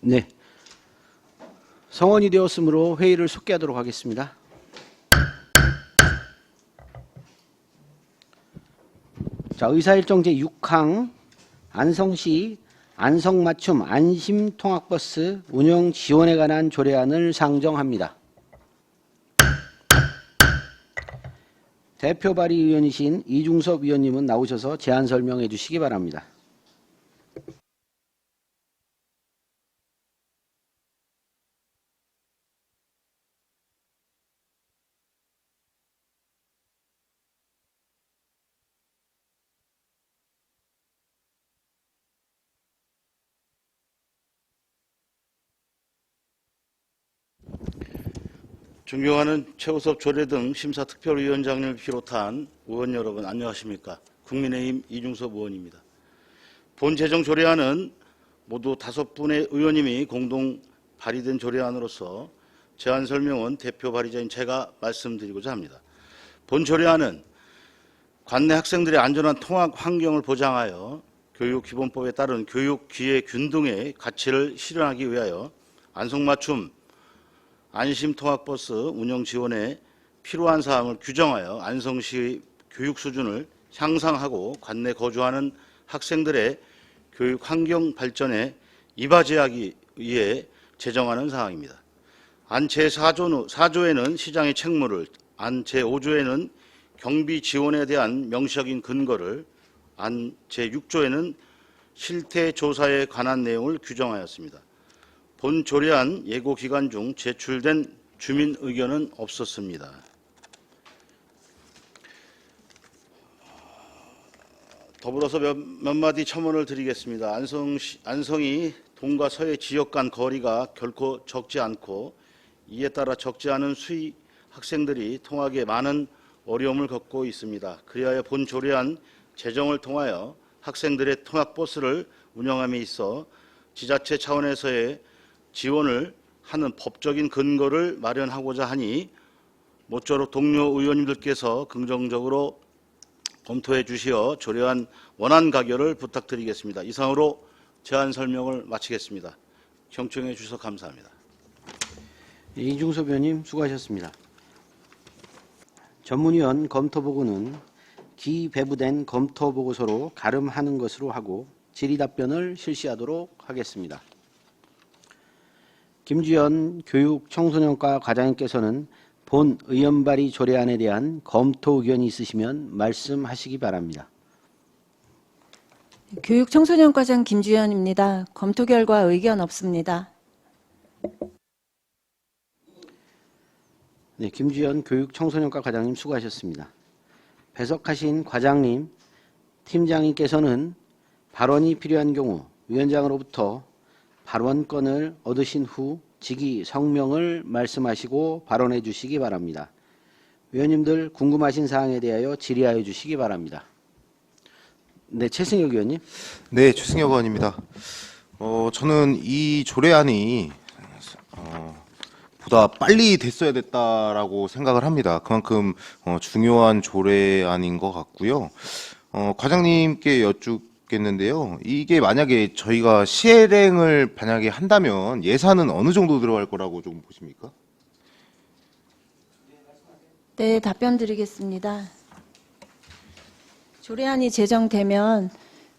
네. 성원이 되었으므로 회의를 속개하도록 하겠습니다. 자, 의사일정 제6항 안성시 안성맞춤 안심통학버스 운영 지원에 관한 조례안을 상정합니다. 대표 발의위원이신 이중섭 위원님은 나오셔서 제안 설명해 주시기 바랍니다. 존경하는 최우섭 조례 등 심사특별위원장님을 비롯한 의원 여러분 안녕하십니까. 국민의힘 이중섭 의원입니다. 본 제정조례안은 모두 5분의 의원님이 공동 발의된 조례안으로서 제안 설명은 대표 발의자인 제가 말씀드리고자 합니다. 본 조례안은 관내 학생들의 안전한 통학 환경을 보장하여 교육기본법에 따른 교육 기회 균등의 가치를 실현하기 위하여 안성맞춤 안심통학버스 운영 지원에 필요한 사항을 규정하여 안성시 교육 수준을 향상하고 관내 거주하는 학생들의 교육 환경 발전에 이바지하기 위해 제정하는 사항입니다. 안 제4조에는 시장의 책무를, 안 제5조에는 경비 지원에 대한 명시적인 근거를, 안 제6조에는 실태 조사에 관한 내용을 규정하였습니다. 본 조례안 예고 기간 중 제출된 주민 의견은 없었습니다. 더불어서 몇 마디 첨언을 드리겠습니다. 안성이 동과 서해 지역 간 거리가 결코 적지 않고 이에 따라 적지 않은 수의 학생들이 통학에 많은 어려움을 겪고 있습니다. 그리하여 본 조례안 제정을 통하여 학생들의 통학버스를 운영함에 있어 지자체 차원에서의 지원을 하는 법적인 근거를 마련하고자 하니 모쪼록 동료 의원님들께서 긍정적으로 검토해 주시어 조례안 원안 가결을 부탁드리겠습니다. 이상으로 제안 설명을 마치겠습니다. 경청해 주셔서 감사합니다. 이중섭 의원님 수고하셨습니다. 전문위원 검토보고는 기배부된 검토보고서로 가름하는 것으로 하고 질의답변을 실시하도록 하겠습니다. 김주현 교육청소년과 과장님께서는 본 의원 발의 조례안에 대한 검토 의견이 있으시면 말씀하시기 바랍니다. 교육청소년과장 김주현입니다. 검토 결과 의견 없습니다. 네, 김주현 교육청소년과 과장님 수고하셨습니다. 배석하신 과장님, 팀장님께서는 발언이 필요한 경우 위원장으로부터 발언권을 얻으신 후 직위 성명을 말씀하시고 발언해 주시기 바랍니다. 위원님들 궁금하신 사항에 대하여 질의하여 주시기 바랍니다. 네, 최승혁 의원님. 네, 최승혁 의원입니다. 저는 이 조례안이 보다 빨리 됐어야 됐다라고 생각을 합니다. 그만큼 중요한 조례안인 것 같고요. 과장님께 여쭙겠는데요. 이게 만약에 저희가 시행을 만약에 한다면 예산은 어느 정도 들어갈 거라고 좀 보십니까? 네, 답변 드리겠습니다. 조례안이 제정되면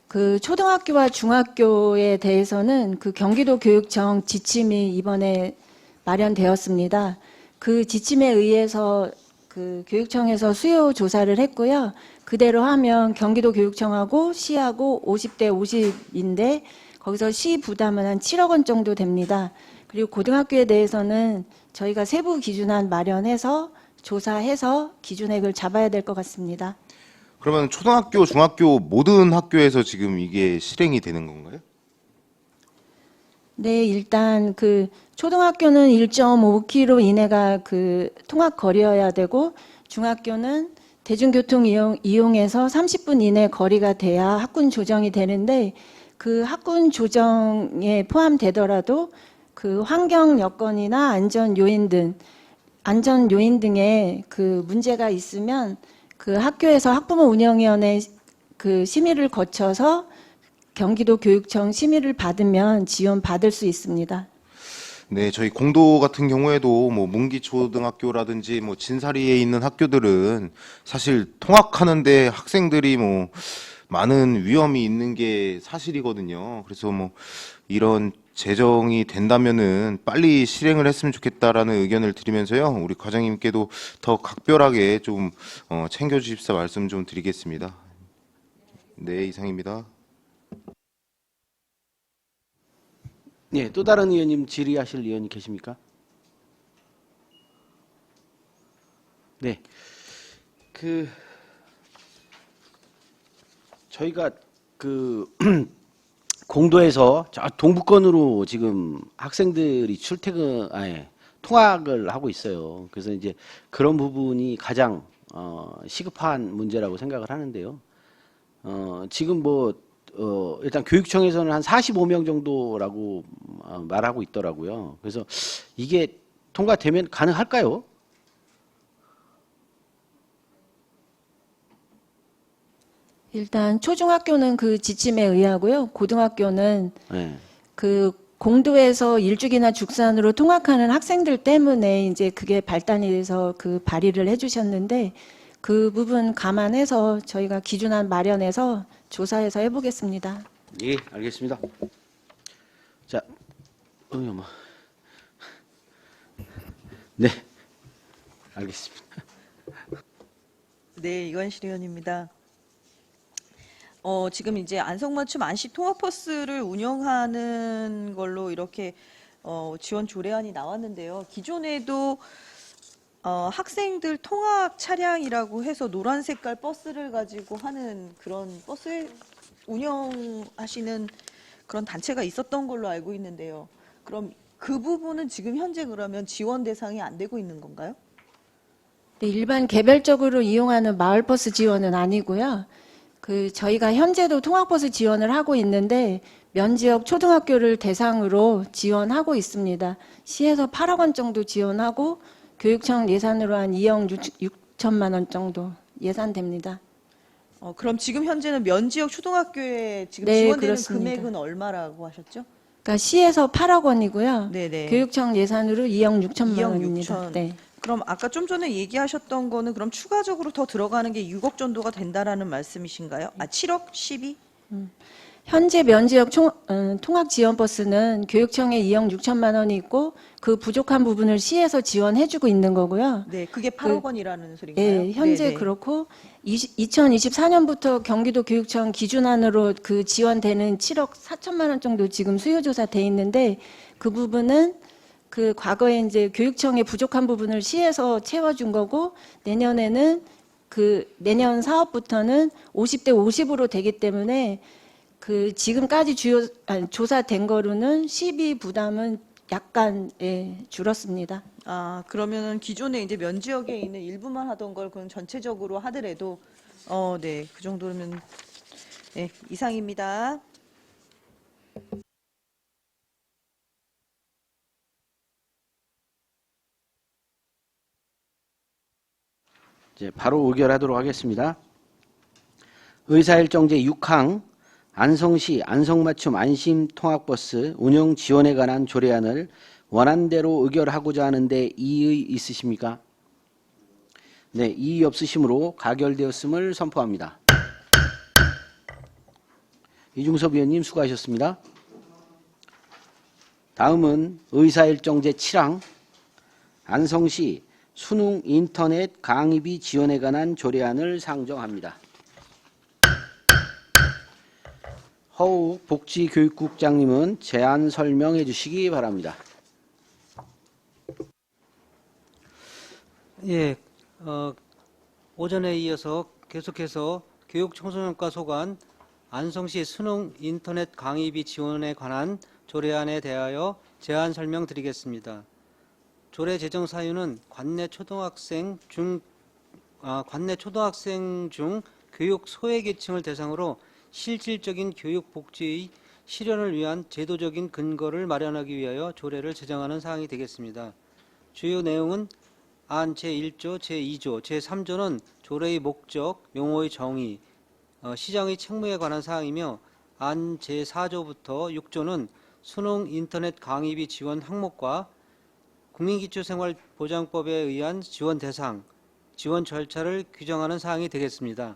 그 초등학교와 중학교에 대해서는 그 경기도 교육청 지침이 이번에 마련되었습니다. 그 지침에 의해서 그 교육청에서 수요 조사를 했고요. 그대로 하면 경기도 교육청하고 시하고 50대 50인데 거기서 시 부담은 한 7억 원 정도 됩니다. 그리고 고등학교에 대해서는 저희가 세부 기준안 마련해서 조사해서 기준액을 잡아야 될 것 같습니다. 그러면 초등학교, 중학교 모든 학교에서 지금 이게 실행이 되는 건가요? 네, 일단 그 초등학교는 1.5km 이내가 그 통학 거리여야 되고 중학교는 대중교통 이용해서 30분 이내 거리가 돼야 학군 조정이 되는데 그 학군 조정에 포함되더라도 그 환경 여건이나 안전 요인 등의 그 문제가 있으면 그 학교에서 학부모 운영위원회 그 심의를 거쳐서 경기도 교육청 심의를 받으면 지원 받을 수 있습니다. 네, 저희 공도 같은 경우에도 뭐 문기초등학교라든지 뭐 진사리에 있는 학교들은 사실 통학하는데 학생들이 뭐 많은 위험이 있는 게 사실이거든요. 그래서 뭐 이런 제정이 된다면은 빨리 실행을 했으면 좋겠다라는 의견을 드리면서요. 우리 과장님께도 더 각별하게 좀 챙겨주십사 말씀 좀 드리겠습니다. 네, 이상입니다. 네, 또 다른 의원님 질의하실 의원이 계십니까? 네, 저희가 공도에서 저 동북권으로 지금 학생들이 통학을 하고 있어요. 그래서 이제 그런 부분이 가장 시급한 문제라고 생각을 하는데요. 지금 일단 교육청에서는 한 45명 정도라고 말하고 있더라고요. 그래서 이게 통과되면 가능할까요? 일단 초중학교는 그 지침에 의하고요. 고등학교는 네. 그 공도에서 일죽이나 죽산으로 통학하는 학생들 때문에 이제 그게 발단이 돼서 그 발의를 해주셨는데 그 부분 감안해서 저희가 기준안 마련해서 조사해서 해보겠습니다. 예, 알겠습니다. 자, 어머. 네, 알겠습니다. 네, 이관실 의원입니다. 지금 이제 안성맞춤 안시 통학버스를 운영하는 걸로 이렇게 지원 조례안이 나왔는데요. 기존에도 학생들 통학 차량이라고 해서 노란 색깔 버스를 가지고 하는 그런 버스 운영하시는 그런 단체가 있었던 걸로 알고 있는데요. 그럼 그 부분은 지금 현재 그러면 지원 대상이 안 되고 있는 건가요? 네, 일반 개별적으로 이용하는 마을버스 지원은 아니고요. 저희가 현재도 통학버스 지원을 하고 있는데 면지역 초등학교를 대상으로 지원하고 있습니다. 시에서 8억 원 정도 지원하고 교육청 예산으로 한 2억 6천만 원 정도 예산됩니다. 그럼 지금 현재는 면지역 초등학교에 지금 네, 지원되는 그렇습니다. 금액은 얼마라고 하셨죠? 그러니까 시에서 8억 원이고요. 네네. 교육청 예산으로 2억 6천만 2억 원입니다. 6천. 네. 그럼 아까 좀 전에 얘기하셨던 거는 그럼 추가적으로 더 들어가는 게 6억 정도가 된다라는 말씀이신가요? 7억? 12? 현재 면지역 통학 지원 버스는 교육청에 2억 6천만 원이 있고 그 부족한 부분을 시에서 지원해주고 있는 거고요. 네, 그게 8억 원이라는 소리인가요? 예, 현재 네네. 그렇고 2024년부터 경기도 교육청 기준안으로 그 지원되는 7억 4천만 원 정도 지금 수요조사 돼 있는데 그 부분은 그 과거에 이제 교육청의 부족한 부분을 시에서 채워준 거고 내년에는 내년 사업부터는 50대 50으로 되기 때문에 지금까지 조사된 거로는 시비 부담은 약간 줄었습니다. 그러면은 기존에 이제 면지역에 있는 일부만 하던 걸 그럼 전체적으로 하더라도 네, 그 정도면 네, 이상입니다. 이제 바로 의결하도록 하겠습니다. 의사일정제 6항 안성시 안성맞춤 안심통학버스 운영 지원에 관한 조례안을 원안대로 의결하고자 하는데 이의 있으십니까? 네, 이의 없으시므로 가결되었음을 선포합니다. 이중섭 의원님 수고하셨습니다. 다음은 의사일정제 7항 안성시 수능 인터넷 강의비 지원에 관한 조례안을 상정합니다. 허욱 복지교육국장님은 제안 설명해 주시기 바랍니다. 예, 오전에 이어서 계속해서 교육청소년과 소관 안성시 수능 인터넷 강의비 지원에 관한 조례안에 대하여 제안 설명드리겠습니다. 조례 제정 사유는 관내 초등학생 중 교육 소외계층을 대상으로 실질적인 교육 복지의 실현을 위한 제도적인 근거를 마련하기 위하여 조례를 제정하는 사항이 되겠습니다. 주요 내용은 안 제1조, 제2조, 제3조는 조례의 목적, 용어의 정의, 시장의 책무에 관한 사항이며 안 제4조부터 6조는 수능 인터넷 강의비 지원 항목과 국민기초생활보장법에 의한 지원 대상, 지원 절차를 규정하는 사항이 되겠습니다.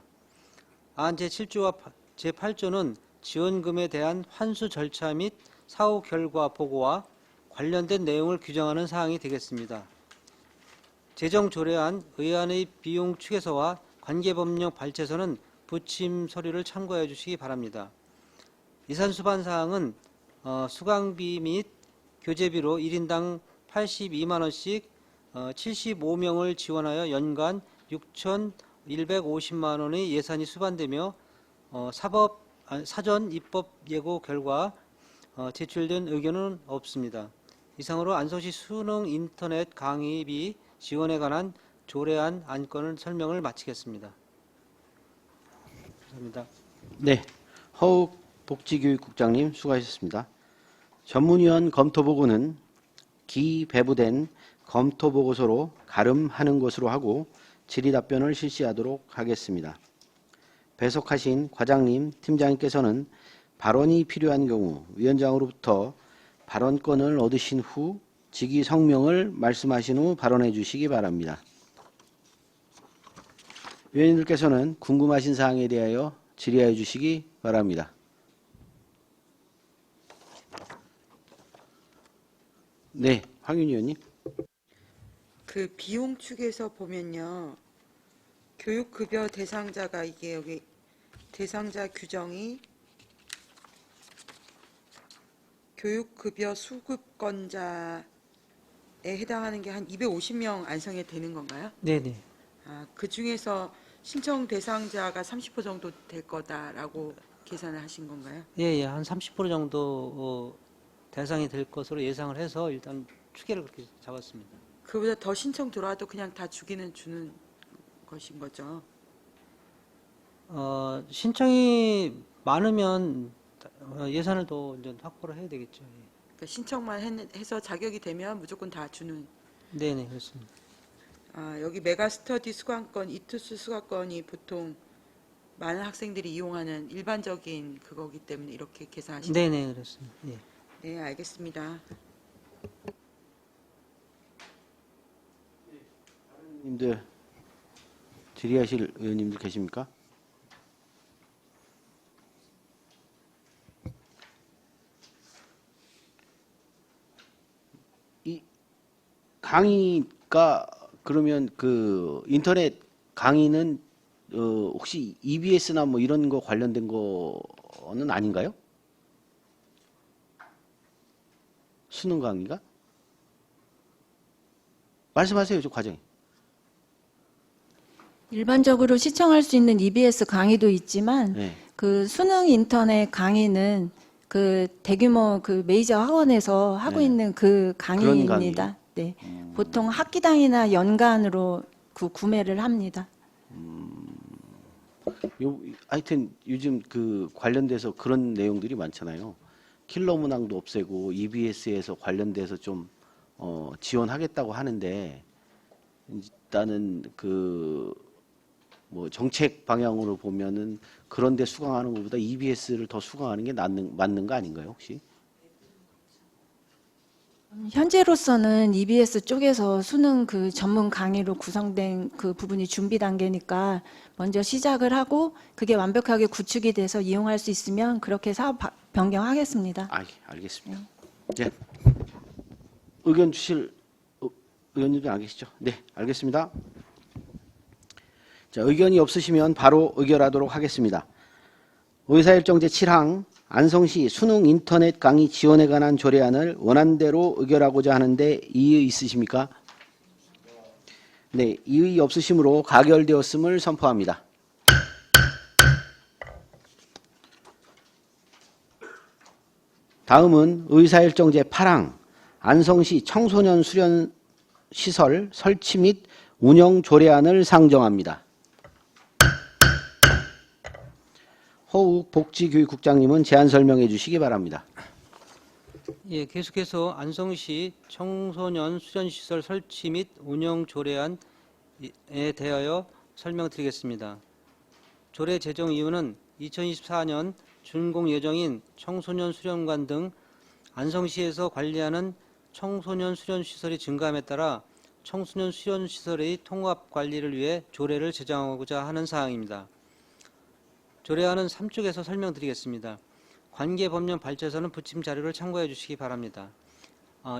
안 제7조와 제8조는 지원금에 대한 환수 절차 및 사후 결과 보고와 관련된 내용을 규정하는 사항이 되겠습니다. 재정 조례안 의안의 비용 추계서와 관계법령 발제서는 부침 서류를 참고해 주시기 바랍니다. 예산 수반 사항은 수강비 및 교재비로 1인당 82만 원씩 75명을 지원하여 연간 6,150만 원의 예산이 수반되며 사전 입법 예고 결과 제출된 의견은 없습니다. 이상으로 안성시 수능 인터넷 강의비 지원에 관한 조례안 안건을 설명을 마치겠습니다. 감사합니다. 네, 허욱 복지교육국장님 수고하셨습니다. 전문위원 검토보고는 기배부된 검토보고서로 가름하는 것으로 하고 질의답변을 실시하도록 하겠습니다. 배석하신 과장님, 팀장님께서는 발언이 필요한 경우 위원장으로부터 발언권을 얻으신 후 직위 성명을 말씀하신 후 발언해 주시기 바랍니다. 위원님들께서는 궁금하신 사항에 대하여 질의해 주시기 바랍니다. 네, 황윤희 의원님. 그 비용 축에서 보면요. 교육급여 대상자가 이게 여기 대상자 규정이 교육급여 수급권자에 해당하는 게 한 250명 안성에 되는 건가요? 네네. 그 중에서 신청 대상자가 30% 정도 될 거다라고 계산을 하신 건가요? 예, 한 30% 정도 대상이 될 것으로 예상을 해서 일단 추계를 그렇게 잡았습니다. 그보다 더 신청 들어와도 그냥 다 주기는 주는 것인 거죠? 신청이 많으면 예산을 더 이제 확보를 해야 되겠죠. 예. 그러니까 신청만 해서 자격이 되면 무조건 다 주는. 네네, 그렇습니다. 여기 메가스터디 수강권, 이투스 수강권이 보통 많은 학생들이 이용하는 일반적인 그거기 때문에 이렇게 계산하시는 거예요? 네네, 그렇습니다. 예. 네, 알겠습니다. 님들 질의하실 의원님들 계십니까? 이 강의가 그러면 그 인터넷 강의는 혹시 EBS나 뭐 이런 거 관련된 거는 아닌가요? 수능 강의가? 말씀하세요, 저 과장님. 일반적으로 시청할 수 있는 EBS 강의도 있지만 네. 그 수능 인터넷 강의는 그 대규모 그 메이저 학원에서 하고 네. 있는 그 그런 강의입니다. 네. 보통 학기당이나 연간으로 그 구매를 합니다. 하여튼 요즘 그 관련돼서 그런 내용들이 많잖아요. 킬러 문항도 없애고 EBS에서 관련돼서 좀 지원하겠다고 하는데 일단은 그 뭐 정책 방향으로 보면은 그런데 수강하는 것보다 EBS를 더 수강하는 게 맞는 거 아닌가요, 혹시? 현재로서는 EBS 쪽에서 수능 그 전문 강의로 구성된 그 부분이 준비 단계니까 먼저 시작을 하고 그게 완벽하게 구축이 돼서 이용할 수 있으면 그렇게 사업 변경하겠습니다. 알겠습니다. 네. 의견 주실 의원님들 안 계시죠? 네, 알겠습니다. 자, 의견이 없으시면 바로 의결하도록 하겠습니다. 의사일정 제7항 안성시 수능 인터넷 강의 지원에 관한 조례안을 원안대로 의결하고자 하는데 이의 있으십니까? 네, 이의 없으시므로 가결되었음을 선포합니다. 다음은 의사일정 제8항 안성시 청소년 수련 시설 설치 및 운영 조례안을 상정합니다. 허욱 복지교육국장님은 제안 설명해 주시기 바랍니다. 예, 계속해서 안성시 청소년 수련시설 설치 및 운영 조례안에 대하여 설명드리겠습니다. 조례 제정 이유는 2024년 준공 예정인 청소년 수련관 등 안성시에서 관리하는 청소년 수련 시설이 증가함에 따라 청소년 수련 시설의 통합 관리를 위해 조례를 제정하고자 하는 사항입니다. 조례안은 3쪽에서 설명드리겠습니다. 관계 법령 발제에서는 부침 자료를 참고해 주시기 바랍니다.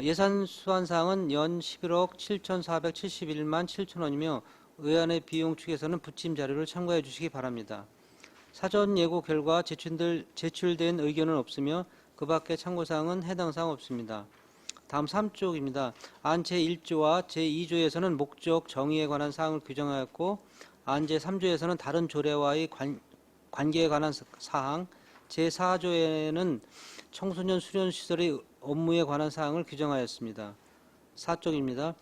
예산 수환 사항은 연 11억 7,471만 7천 원이며 의안의 비용 축에서는 부침 자료를 참고해 주시기 바랍니다. 사전 예고 결과 제출된 의견은 없으며 그 밖의 참고사항은 해당 사항 없습니다. 다음 3쪽입니다. 안 제1조와 제2조에서는 목적 정의에 관한 사항을 규정하였고 안 제3조에서는 다른 조례와의 관계에 관한 사항, 제4조에는 청소년 수련 시설의 업무에 관한 사항을 규정하였습니다. 4쪽입니다.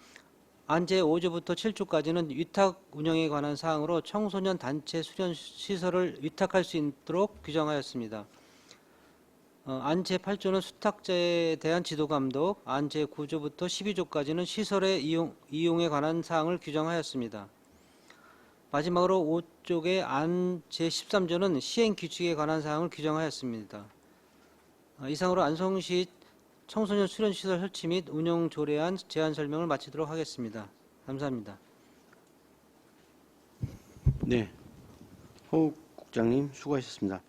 안 제5조부터 7조까지는 위탁 운영에 관한 사항으로 청소년 단체 수련 시설을 위탁할 수 있도록 규정하였습니다. 안 제8조는 수탁자에 대한 지도 감독, 안 제9조부터 12조까지는 시설의 이용에 관한 사항을 규정하였습니다. 마지막으로 5쪽의 안 제13조는 시행 규칙에 관한 사항을 규정하였습니다. 이상으로 안성시 청소년 수련시설 설치 및 운영 조례안 제안 설명을 마치도록 하겠습니다. 감사합니다. 네, 호 국장님 수고하셨습니다.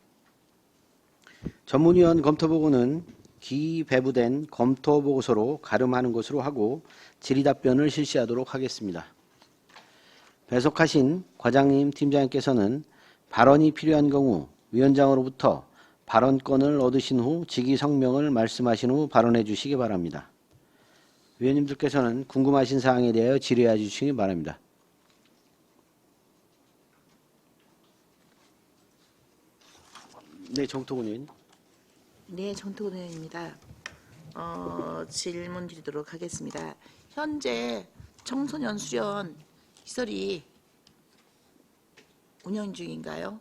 전문위원 검토보고는 기배부된 검토보고서로 가름하는 것으로 하고 질의답변을 실시하도록 하겠습니다. 배석하신 과장님, 팀장님께서는 발언이 필요한 경우 위원장으로부터 발언권을 얻으신 후 직위 성명을 말씀하신 후 발언해 주시기 바랍니다. 위원님들께서는 궁금하신 사항에 대하여 질의해 주시기 바랍니다. 네, 정토근 의원님. 네, 정토근 의원입니다. 질문 드리도록 하겠습니다. 현재 청소년 수련 시설이 운영 중인가요?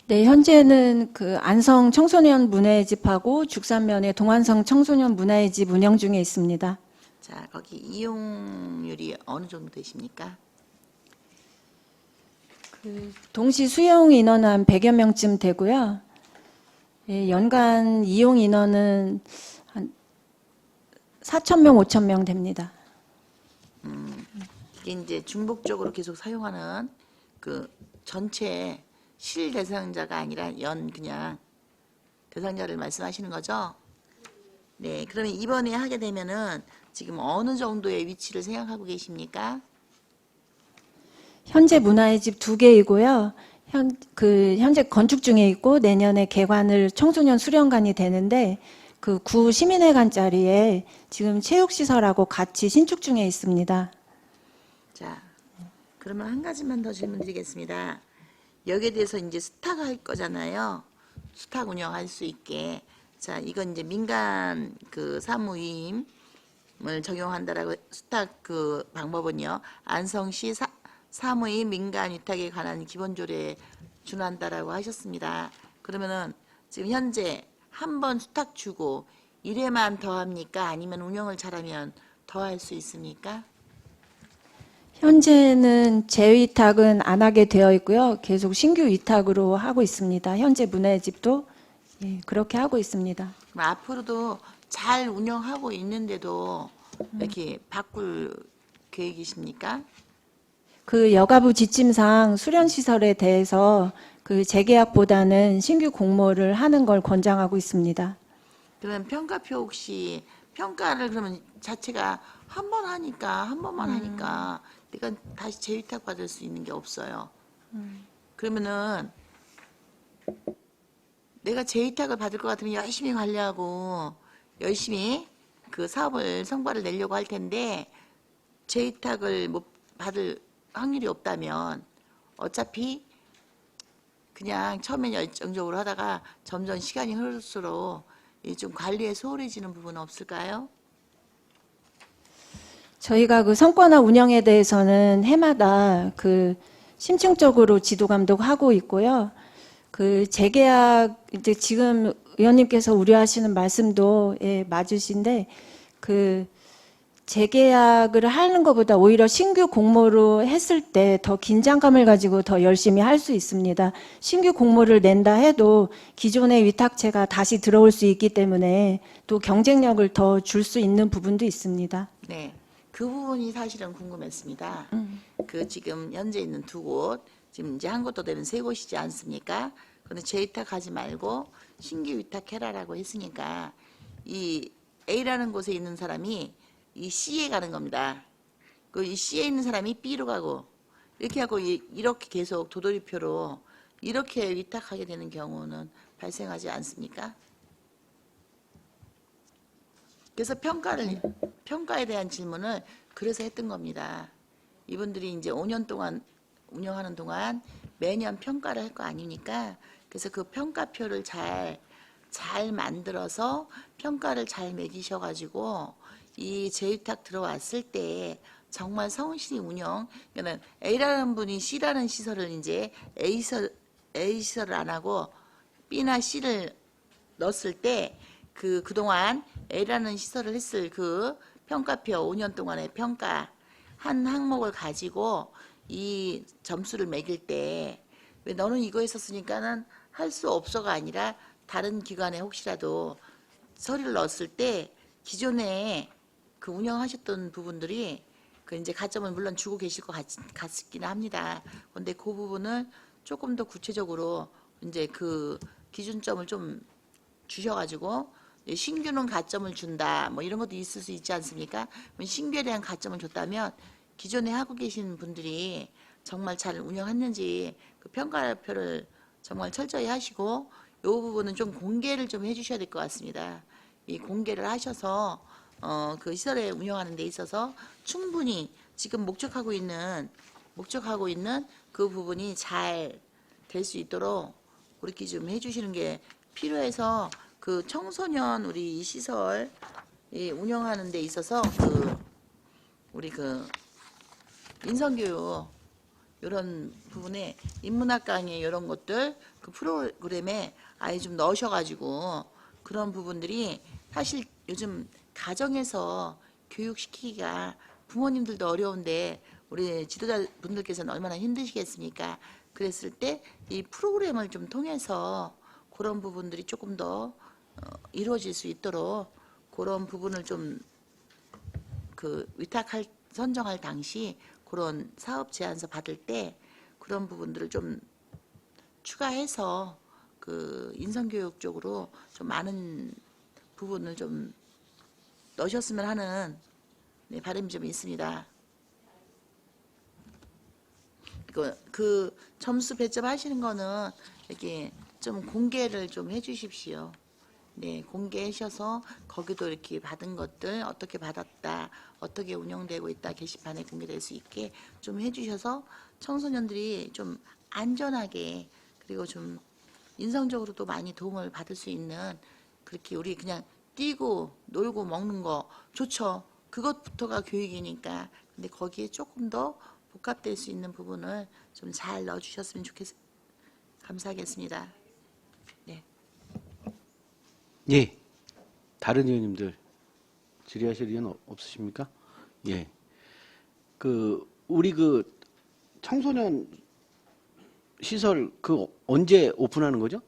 네, 현재는 그 안성 청소년 문화의 집하고 죽산면의 동안성 청소년 문화의 집 운영 중에 있습니다. 자, 거기 이용률이 어느 정도 되십니까? 동시 수용 인원은 한 100여 명쯤 되고요. 예, 연간 이용 인원은 한 4,000명, 5,000명 됩니다. 이게 이제 중복적으로 계속 사용하는 그 전체 실 대상자가 아니라 그냥 대상자를 말씀하시는 거죠? 네, 그러면 이번에 하게 되면은 지금 어느 정도의 위치를 생각하고 계십니까? 현재 문화의 집 2개이고요. 현재 건축 중에 있고 내년에 개관을 청소년 수련관이 되는데 그 구 시민회관 자리에 지금 체육시설하고 같이 신축 중에 있습니다. 자, 그러면 한 가지만 더 질문드리겠습니다. 여기에 대해서 이제 스탁 할 거잖아요. 스탁 운영할 수 있게. 자, 이건 이제 민간 그 사무임을 적용한다라고 스탁 그 방법은요. 안성시 사무임 민간 위탁에 관한 기본조례에 준한다라고 하셨습니다. 그러면은 지금 현재 한 번 수탁 주고 1회만 더 합니까? 아니면 운영을 잘하면 더 할 수 있습니까? 현재는 재위탁은 안 하게 되어 있고요. 계속 신규 위탁으로 하고 있습니다. 현재 문화의 집도 예, 그렇게 하고 있습니다. 그럼 앞으로도 잘 운영하고 있는데도 이렇게 바꿀 계획이십니까? 그 여가부 지침상 수련시설에 대해서 그 재계약보다는 신규 공모를 하는 걸 권장하고 있습니다. 그러면 평가표 혹시 평가를 그러면 자체가 한 번 하니까 한 번만 하니까 내가 다시 재위탁 받을 수 있는 게 없어요. 그러면은 내가 재위탁을 받을 것 같으면 열심히 관리하고 열심히 그 사업을 성과를 내려고 할 텐데 재위탁을 못 받을 확률이 없다면 어차피 그냥 처음엔 열정적으로 하다가 점점 시간이 흐를수록 좀 관리에 소홀해지는 부분은 없을까요? 저희가 그 성과나 운영에 대해서는 해마다 그 심층적으로 지도 감독하고 있고요. 그 재계약 이제 지금 의원님께서 우려하시는 말씀도 예, 맞으신데 그 재계약을 하는 것보다 오히려 신규 공모로 했을 때 더 긴장감을 가지고 더 열심히 할 수 있습니다. 신규 공모를 낸다 해도 기존의 위탁체가 다시 들어올 수 있기 때문에 또 경쟁력을 더 줄 수 있는 부분도 있습니다. 네, 그 부분이 사실은 궁금했습니다. 그 지금 현재 있는 두 곳, 지금 이제 한 곳도 되면 세 곳이지 않습니까? 근데 재위탁하지 말고 신규 위탁해라라고 했으니까 이 A라는 곳에 있는 사람이 이 C에 가는 겁니다. 그 이 C에 있는 사람이 B로 가고 이렇게 하고 이렇게 계속 도돌이표로 이렇게 위탁하게 되는 경우는 발생하지 않습니까? 그래서 평가에 대한 질문을 그래서 했던 겁니다. 이분들이 이제 5년 동안 운영하는 동안 매년 평가를 할 거 아닙니까? 그래서 그 평가표를 잘 만들어서 평가를 잘 매기셔가지고 이 재위탁 들어왔을 때 정말 성실히 운영, 그러니까 A라는 분이 C라는 시설을 이제 A 시설을 안 하고 B나 C를 넣었을 때 그동안 A라는 시설을 했을 그 평가표 5년 동안의 평가 한 항목을 가지고 이 점수를 매길 때 왜 너는 이거 했었으니까는 할 수 없어가 아니라 다른 기관에 혹시라도 서류를 넣었을 때 기존에 그 운영하셨던 부분들이 그 이제 가점을 물론 주고 계실 것 같긴 합니다. 그런데 그 부분을 조금 더 구체적으로 이제 그 기준점을 좀 주셔가지고 신규는 가점을 준다 뭐 이런 것도 있을 수 있지 않습니까? 신규에 대한 가점을 줬다면 기존에 하고 계신 분들이 정말 잘 운영했는지 그 평가표를 정말 철저히 하시고 이 부분은 좀 공개를 좀 해주셔야 될 것 같습니다. 이 공개를 하셔서 그 시설에 운영하는 데 있어서 충분히 지금 목적하고 있는 그 부분이 잘 될 수 있도록 그렇게 좀 해주시는 게 필요해서 그 청소년 우리 이 시설 운영하는 데 있어서 우리 인성교육 이런 부분에 인문학 강의 이런 것들 그 프로그램에 아예 좀 넣으셔가지고 그런 부분들이 사실 요즘 가정에서 교육시키기가 부모님들도 어려운데 우리 지도자분들께서는 얼마나 힘드시겠습니까? 그랬을 때 이 프로그램을 좀 통해서 그런 부분들이 조금 더 이루어질 수 있도록 그런 부분을 좀 그 선정할 당시 그런 사업 제안서 받을 때 그런 부분들을 좀 추가해서 그 인성교육 쪽으로 좀 많은 부분을 좀 넣으셨으면 하는 바람이 좀 있습니다. 그 점수 배점하시는 거는 이렇게 좀 공개를 좀 해주십시오. 네, 공개하셔서 거기도 이렇게 받은 것들 어떻게 받았다, 어떻게 운영되고 있다 게시판에 공개될 수 있게 좀 해주셔서 청소년들이 좀 안전하게 그리고 좀 인성적으로도 많이 도움을 받을 수 있는 그렇게 우리 그냥 뛰고 놀고 먹는 거 좋죠. 그것부터가 교육이니까. 근데 거기에 조금 더 복합될 수 있는 부분을 좀 잘 넣어주셨으면 감사하겠습니다. 네. 예. 다른 의원님들 질의하실 의원 없으십니까? 예. 우리 청소년 시설 언제 오픈하는 거죠?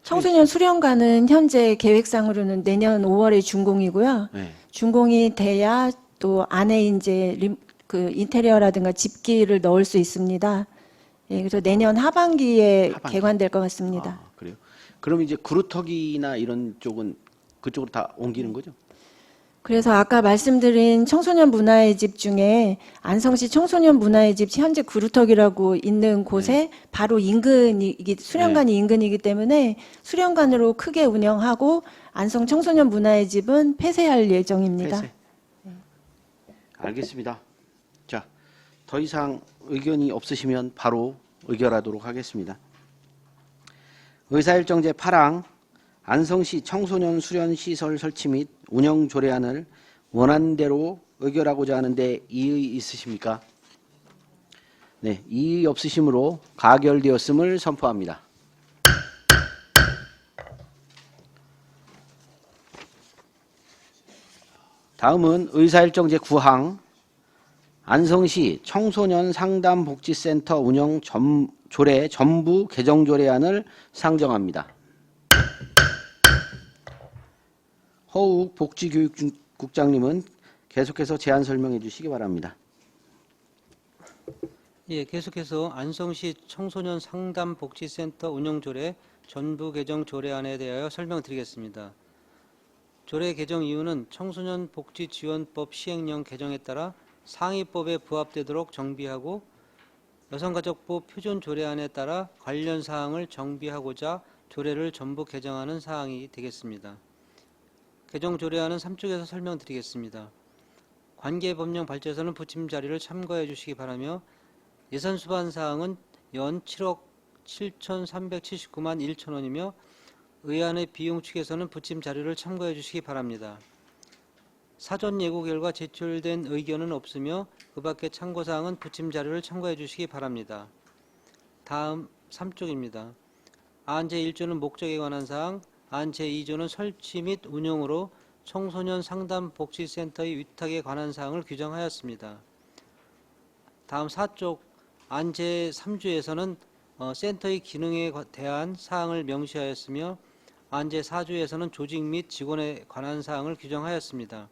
청소년 수련관은 현재 계획상으로는 내년 5월에 준공이고요. 네. 준공이 돼야 또 안에 이제 그 인테리어라든가 집기를 넣을 수 있습니다. 예, 그래서 내년 하반기에 개관될 것 같습니다. 아, 그래요? 그럼 이제 그루터기나 이런 쪽은 그쪽으로 다 옮기는 거죠? 그래서 아까 말씀드린 청소년 문화의 집 중에 안성시 청소년 문화의 집 현재 그루터기라고 있는 곳에 바로 수련관이 인근이기 때문에 수련관으로 크게 운영하고 안성 청소년 문화의 집은 폐쇄할 예정입니다. 폐쇄. 알겠습니다. 자, 더 이상 의견이 없으시면 바로 의결하도록 하겠습니다. 의사일정 제8항 안성시 청소년 수련 시설 설치 및 운영 조례안을 원하는 대로 의결하고자 하는데 이의 있으십니까? 네, 이의 없으시므로 가결되었음을 선포합니다. 다음은 의사일정 제9항 안성시 청소년 상담복지센터 운영 조례 전부 개정 조례안을 상정합니다. 허욱 복지교육국장님은 계속해서 제안 설명해 주시기 바랍니다. 예, 계속해서 안성시 청소년 상담복지센터 운영조례 전부 개정 조례안에 대하여 설명드리겠습니다. 조례 개정 이유는 청소년 복지지원법 시행령 개정에 따라 상위법에 부합되도록 정비하고 여성가족부 표준조례안에 따라 관련 사항을 정비하고자 조례를 전부 개정하는 사항이 되겠습니다. 개정 조례안은 3쪽에서 설명드리겠습니다. 관계법령 발제에서는 부침 자료를 참고해 주시기 바라며 예산 수반 사항은 연 7억 7,379만 1천원이며 의안의 비용 측에서는 부침 자료를 참고해 주시기 바랍니다. 사전 예고 결과 제출된 의견은 없으며 그 밖의 참고사항은 부침 자료를 참고해 주시기 바랍니다. 다음 3쪽입니다. 안 제1조는 목적에 관한 사항, 안 제2조는 설치 및 운영으로 청소년 상담복지센터의 위탁에 관한 사항을 규정하였습니다. 다음 4쪽 안 제3조에서는 센터의 기능에 대한 사항을 명시하였으며 안 제4조에서는 조직 및 직원에 관한 사항을 규정하였습니다.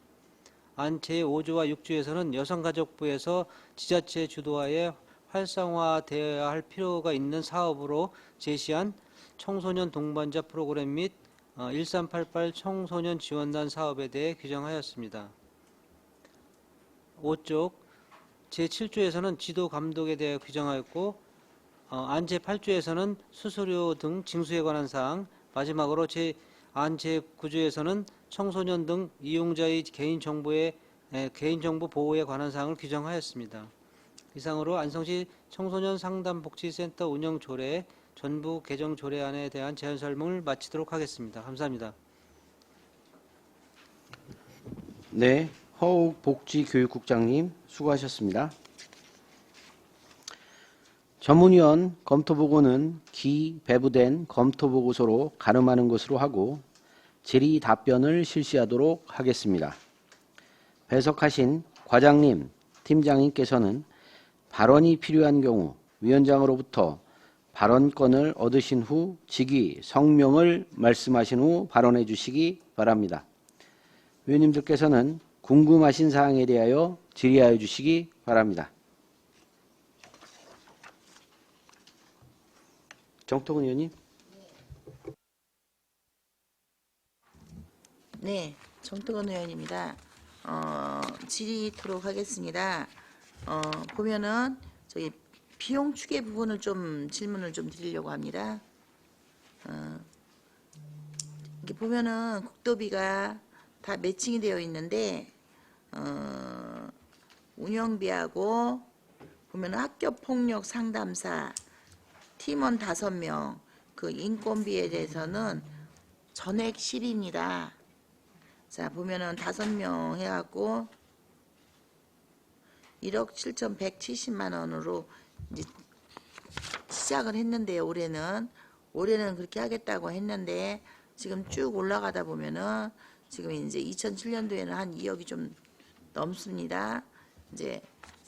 안 제5조와 6조에서는 여성가족부에서 지자체 주도하에 활성화되어야 할 필요가 있는 사업으로 제시한 청소년 동반자 프로그램 및 1388 청소년 지원단 사업에 대해 규정하였습니다. 5쪽 제7조에서는 지도 감독에 대해 규정하였고 안 제8조에서는 수수료 등 징수에 관한 사항, 마지막으로 안 제9조에서는 청소년 등 이용자의 개인정보 보호에 관한 사항을 규정하였습니다. 이상으로 안성시 청소년 상담복지센터 운영 조례 전부 개정 조례안에 대한 제안 설명을 마치도록 하겠습니다. 감사합니다. 네, 허욱 복지교육국장님 수고하셨습니다. 전문위원 검토보고는 배부된 검토보고서로 가름하는 것으로 하고 질의 답변을 실시하도록 하겠습니다. 배석하신 과장님, 팀장님께서는 발언이 필요한 경우 위원장으로부터 발언권을 얻으신 후 직위, 성명을 말씀하신 후 발언해 주시기 바랍니다. 위원님들께서는 궁금하신 사항에 대하여 질의하여 주시기 바랍니다. 정통은 의원님. 네, 정특원 의원입니다. 질의토록 하겠습니다. 보면은 저희 비용 추계 부분을 좀 질문을 좀 드리려고 합니다. 이렇게 보면은 국도비가 다 매칭이 되어 있는데 운영비하고 보면은 학교 폭력 상담사 팀원 5명 그 인건비에 대해서는 전액 10입니다. 자, 보면은 5명 해갖고 1억 7,170만 원으로 이제 시작을 했는데요. 올해는 그렇게 하겠다고 했는데 지금 쭉 올라가다 보면은 지금 이제 2007년도에는 한 2억이 좀 넘습니다. 이제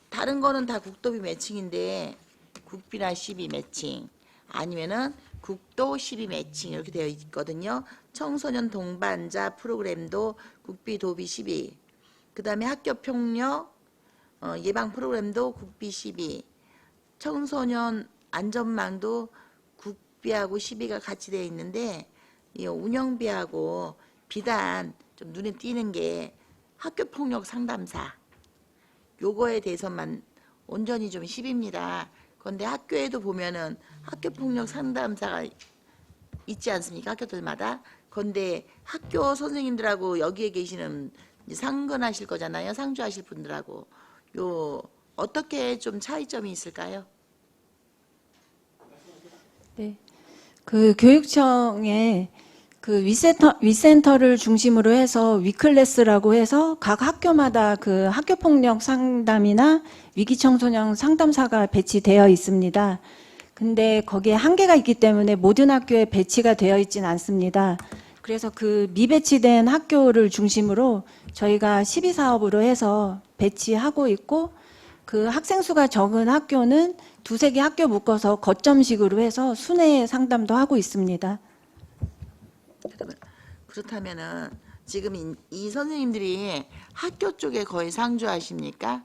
다른 거는 다 국도비 매칭인데 국비나 12 매칭 아니면은 국도 12 매칭 이렇게 되어 있거든요. 청소년 동반자 프로그램도 국비 도비 12. 그 다음에 학교 폭력 예방 프로그램도 국비 12. 청소년 안전망도 국비하고 12가 같이 되어 있는데 이 운영비하고 비단 좀 눈에 띄는 게 학교 폭력 상담사 요거에 대해서만 온전히 좀 10입니다. 그런데 학교에도 보면은 학교 폭력 상담사가 있지 않습니까? 학교들마다. 그런데 학교 선생님들하고 여기에 계시는 상근하실 거잖아요. 상주하실 분들하고 요 어떻게 좀 차이점이 있을까요? 네. 그 교육청에 그 위센터를 중심으로 해서 위클래스라고 해서 각 학교마다 그 학교 폭력 상담이나 위기 청소년 상담사가 배치되어 있습니다. 근데 거기에 한계가 있기 때문에 모든 학교에 배치가 되어 있지는 않습니다. 그래서 그 미배치된 학교를 중심으로 저희가 12사업으로 해서 배치하고 있고 그 학생 수가 적은 학교는 두세 개 학교 묶어서 거점식으로 해서 순회 상담도 하고 있습니다. 그렇다면은 지금 이 선생님들이 학교 쪽에 거의 상주하십니까?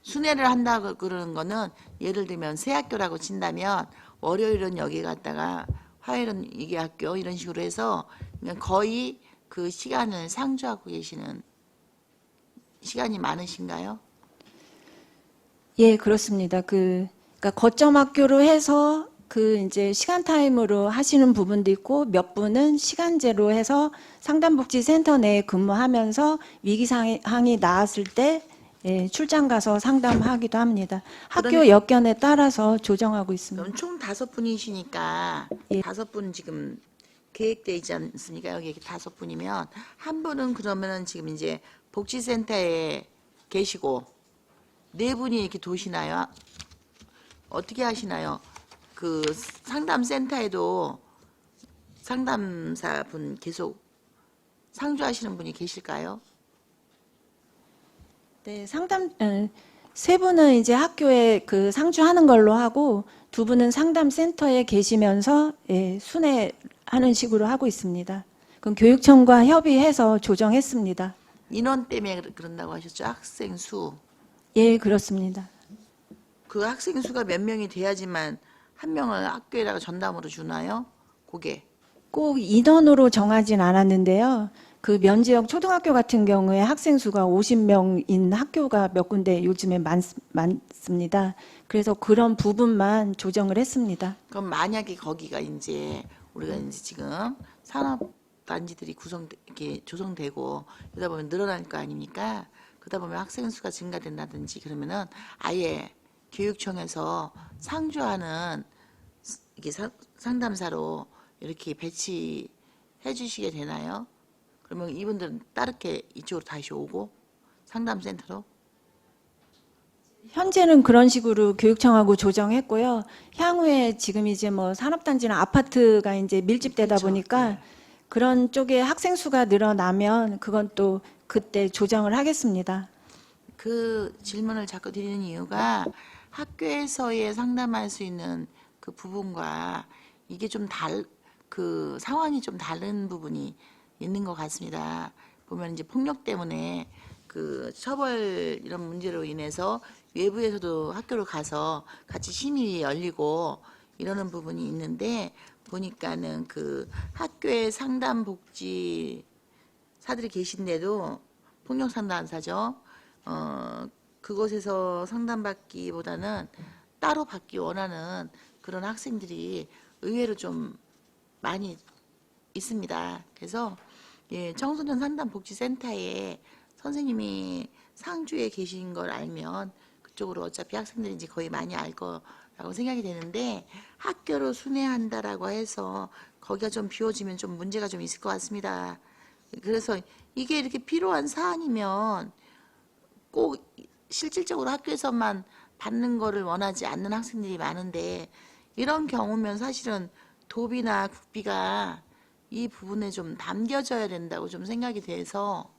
순회를 한다고 그러는 거는 예를 들면 새 학교라고 친다면 월요일은 여기 갔다가 화요일은 이게 학교 이런 식으로 해서 그냥 거의 그 시간을 상주하고 계시는 시간이 많으신가요? 예, 그렇습니다. 그러니까 거점 학교로 해서 그 이제 시간 타임으로 하시는 부분도 있고 몇 분은 시간제로 해서 상담복지센터 내에 근무하면서 위기 상황이 나왔을 때 예, 출장 가서 상담하기도 합니다. 학교 여건에 따라서 조정하고 있습니다. 그럼 총 5분이시니까 예. 5분 지금 계획돼 있지 않습니까? 여기 5분이면 한 분은 그러면은 지금 이제 복지센터에 계시고 4분이 이렇게 도시나요? 어떻게 하시나요? 그 상담센터에도 상담사분 계속 상주하시는 분이 계실까요? 네, 세 분은 이제 학교에 그 상주하는 걸로 하고 두 분은 상담센터에 계시면서 예, 순회하는 식으로 하고 있습니다. 그럼 교육청과 협의해서 조정했습니다. 인원 때문에 그런다고 하셨죠? 학생 수. 예, 그렇습니다. 그 학생 수가 몇 명이 돼야지만 한 명을 학교에다가 전담으로 주나요? 그게. 꼭 인원으로 정하진 않았는데요. 그 면지역 초등학교 같은 경우에 학생 수가 50명인 학교가 몇 군데 요즘에 많습니다. 그래서 그런 부분만 조정을 했습니다. 그럼 만약에 거기가 이제 우리가 이제 지금 산업단지들이 이렇게 조성되고 그러다 보면 늘어날 거 아닙니까? 그러다 보면 학생 수가 증가된다든지 그러면은 아예 교육청에서 상주하는 이게 상담사로 이렇게 배치해 주시게 되나요? 그러면 이분들은 따르게 이쪽으로 다시 오고 상담센터로? 현재는 그런 식으로 교육청하고 조정했고요. 향후에 지금 이제 뭐 산업단지나 아파트가 이제 밀집되다 그렇죠. 보니까 그런 쪽에 학생 수가 늘어나면 그건 또 그때 조정을 하겠습니다. 그 질문을 자꾸 드리는 이유가 학교에서의 상담할 수 있는 그 부분과 이게 좀 그 상황이 좀 다른 부분이 있는 것 같습니다. 보면 이제 폭력 때문에 그 처벌 이런 문제로 인해서 외부에서도 학교를 가서 같이 심의 열리고 이러는 부분이 있는데 보니까는 그 학교에 상담 복지 사들이 계신데도 폭력 상담사죠. 그곳에서 상담받기보다는 따로 받기 원하는 그런 학생들이 의외로 좀 많이 있습니다. 그래서 예, 청소년 상담복지센터에 선생님이 상주에 계신 걸 알면 그쪽으로 어차피 학생들이 이제 거의 많이 알 거라고 생각이 되는데 학교로 순회한다라고 해서 거기가 좀 비워지면 좀 문제가 좀 있을 것 같습니다. 그래서 이게 이렇게 필요한 사안이면 꼭 실질적으로 학교에서만 받는 거를 원하지 않는 학생들이 많은데 이런 경우면 사실은 도비나 국비가 이 부분에 좀 담겨져야 된다고 좀 생각이 돼서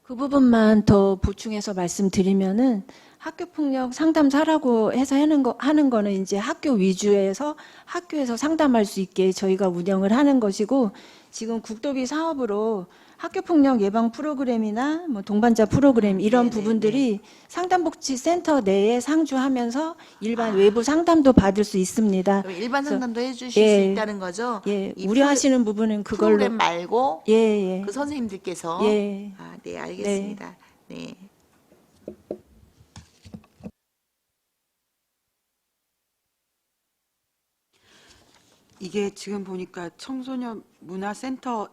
그 부분만 더 보충해서 말씀드리면은 학교폭력 상담사라고 해서 하는 거는 이제 학교 위주에서 학교에서 상담할 수 있게 저희가 운영을 하는 것이고 지금 국도비 사업으로 학교폭력 예방 프로그램이나 뭐 동반자 프로그램 이런 부분들이 상담복지센터 내에 상주하면서 일반 외부 상담도 받을 수 있습니다. 그럼 일반 그래서 상담도 해주실 예, 수 있다는 거죠? 예, 이 우려하시는 부분은 그걸로 프로그램 말고 예, 예. 그 선생님들께서 예. 아, 네 알겠습니다. 네. 이게 지금 보니까 청소년 문화센터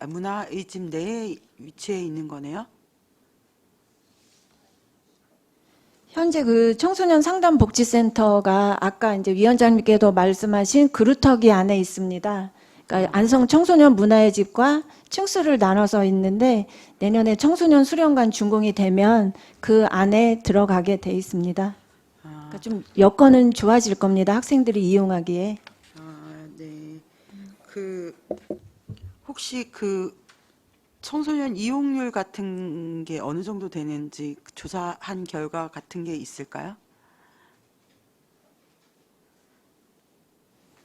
문화의 집 내에 위치해 있는 거네요. 현재 그 청소년 상담복지센터가 아까 이제 위원장님께도 말씀하신 그루터기 안에 있습니다. 그러니까 안성 청소년 문화의 집과 층수를 나눠서 있는데 내년에 청소년 수련관 준공이 되면 그 안에 들어가게 돼 있습니다. 그러니까 좀 여건은 좋아질 겁니다. 학생들이 이용하기에. 아, 네. 그 혹시 그 청소년 이용률 같은 게 어느 정도 되는지 조사한 결과 같은 게 있을까요?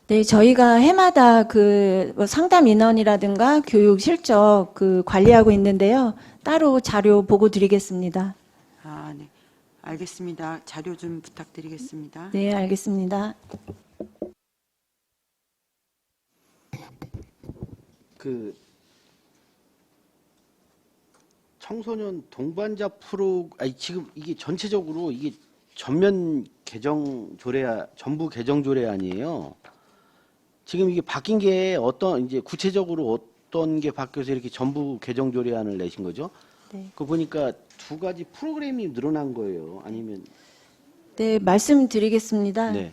네, 저희가 해마다 그뭐 상담 인원이라든가 교육 실적 그 관리하고 있는데요. 따로 자료 보고 드리겠습니다. 아, 네. 알겠습니다. 자료 좀 부탁드리겠습니다. 네, 알겠습니다. 그 청소년 동반자 프로 아니 지금 이게 전체적으로 이게 전면 개정 조례 전부 개정 조례안이에요. 지금 이게 바뀐 게 어떤 이제 구체적으로 어떤 게 바뀌어서 이렇게 전부 개정 조례안을 내신 거죠? 네. 그 보니까 두 가지 프로그램이 늘어난 거예요. 아니면 네, 말씀드리겠습니다. 네.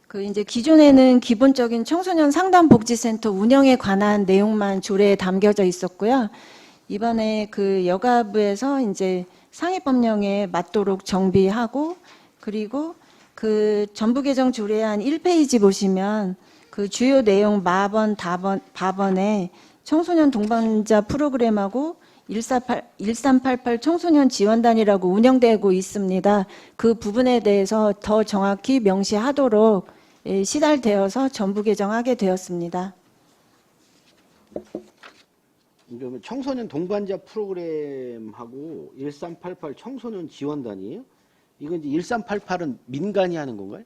그 이제 기존에는 기본적인 청소년 상담복지센터 운영에 관한 내용만 조례에 담겨져 있었고요. 이번에 그 여가부에서 이제 상위법령에 맞도록 정비하고 그리고 그 전부 개정 조례안 1페이지 보시면 그 주요 내용 마번, 바번에 청소년 동반자 프로그램하고 1388 청소년 지원단이라고 운영되고 있습니다. 그 부분에 대해서 더 정확히 명시하도록 시달되어서 전부 개정하게 되었습니다. 그러면 청소년 동반자 프로그램하고 1388 청소년 지원단이에요? 이건 이제 1388은 민간이 하는 건가요?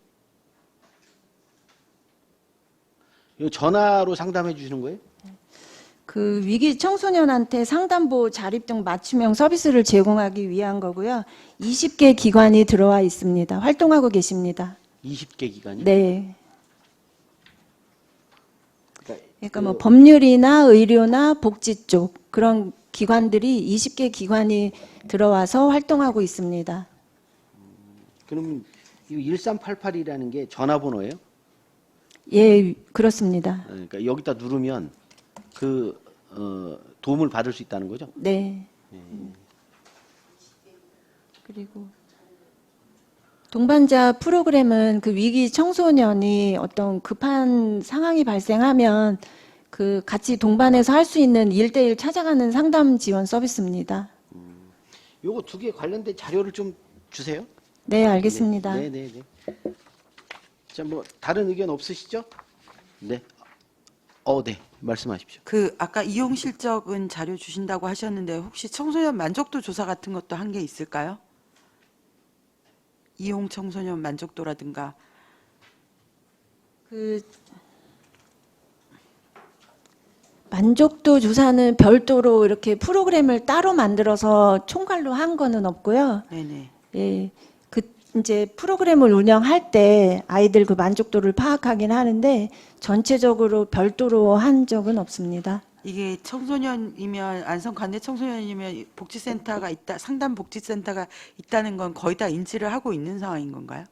이거 전화로 상담해 주시는 거예요? 그 위기 청소년한테 상담보 자립 등 맞춤형 서비스를 제공하기 위한 거고요. 20개 기관이 들어와 있습니다. 활동하고 계십니다. 20개 기관이요? 네. 그러니까 뭐 그- 법률이나 의료나 복지 쪽 그런 기관들이 20개 기관이 들어와서 활동하고 있습니다. 그럼 이 1388이라는 게 전화번호예요? 예, 그렇습니다. 그러니까 여기다 누르면 그 도움을 받을 수 있다는 거죠? 네. 그리고 동반자 프로그램은 그 위기 청소년이 어떤 급한 상황이 발생하면 그 같이 동반해서 할 수 있는 1대1 찾아가는 상담 지원 서비스입니다. 요거 두 개 관련된 자료를 좀 주세요. 네, 알겠습니다. 네, 네, 네. 자, 뭐 다른 의견 없으시죠? 네. 네. 말씀하십시오. 그 아까 이용 실적은 자료 주신다고 하셨는데 혹시 청소년 만족도 조사 같은 것도 한 게 있을까요? 이용 청소년 만족도라든가. 그 만족도 조사는 별도로 이렇게 프로그램을 따로 만들어서 총괄로 한 거는 없고요. 네네. 예, 그 이제 프로그램을 운영할 때 아이들 그 만족도를 파악하긴 하는데 전체적으로 별도로 한 적은 없습니다. 이게 청소년이면 안성 관내 청소년이면 복지센터가 있다, 상담 복지센터가 있다는 건 거의 다 인지를 하고 있는 상황인 건가요?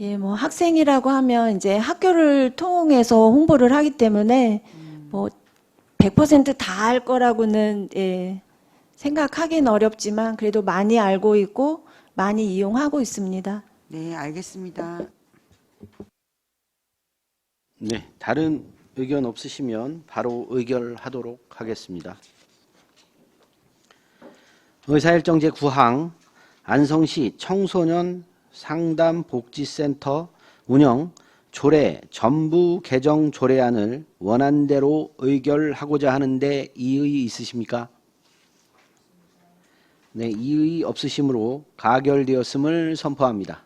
예, 뭐 학생이라고 하면 이제 학교를 통해서 홍보를 하기 때문에 뭐 100% 다 알 거라고는 예, 생각하기는 어렵지만 그래도 많이 알고 있고 많이 이용하고 있습니다. 네, 알겠습니다. 네. 다른 의견 없으시면 바로 의결하도록 하겠습니다. 의사일정 제9항 안성시 청소년 상담복지센터 운영 조례 전부 개정 조례안을 원안대로 의결하고자 하는데 이의 있으십니까? 네, 이의 없으시므로 가결되었음을 선포합니다.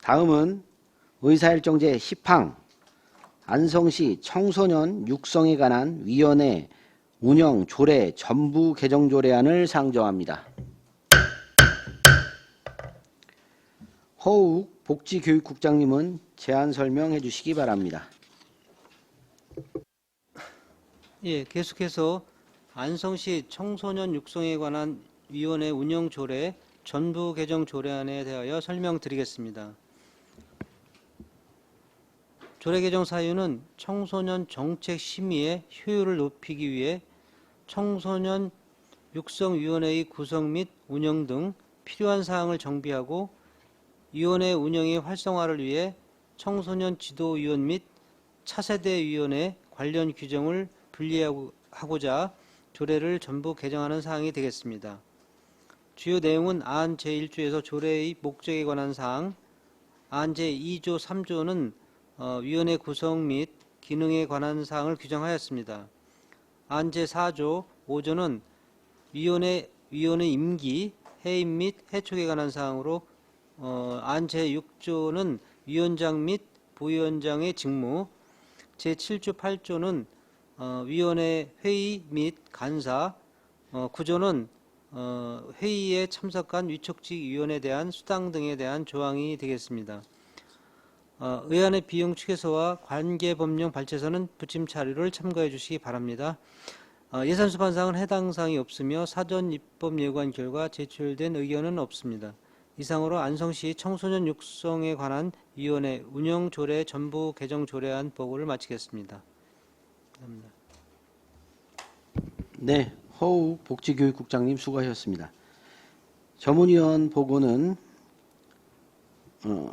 다음은 의사일정 제10항 안성시 청소년 육성에 관한 위원회 운영 조례 전부 개정 조례안을 상정합니다. 허욱 복지교육국장님은 제안 설명해 주시기 바랍니다. 예, 계속해서 안성시 청소년 육성에 관한 위원회 운영 조례 전부 개정 조례안에 대하여 설명드리겠습니다. 조례 개정 사유는 청소년 정책 심의의 효율을 높이기 위해 청소년 육성위원회의 구성 및 운영 등 필요한 사항을 정비하고 위원회 운영의 활성화를 위해 청소년 지도위원 및 차세대위원회 관련 규정을 분리하고자 조례를 전부 개정하는 사항이 되겠습니다. 주요 내용은 안 제1조에서 조례의 목적에 관한 사항, 안 제2조 3조는 위원회 구성 및 기능에 관한 사항을 규정하였습니다. 안 제4조 5조는 위원회 임기, 해임 및 해촉에 관한 사항으로 안 제6조는 위원장 및 부위원장의 직무, 제7조 8조는 위원회 회의 및 간사, 9조는 회의에 참석한 위촉직 위원에 대한 수당 등에 대한 조항이 되겠습니다. 의안의 비용 축에서와 관계법령 발제서는 부침 자료를 참고해 주시기 바랍니다. 예산 수반사항은 해당 사항이 없으며 사전 입법 예고한 결과 제출된 의견은 없습니다. 이상으로 안성시 청소년 육성에 관한 위원회 운영 조례 전부 개정 조례안 보고를 마치겠습니다. 감사합니다. 네, 허우 복지교육국장님 수고하셨습니다. 전문위원 보고는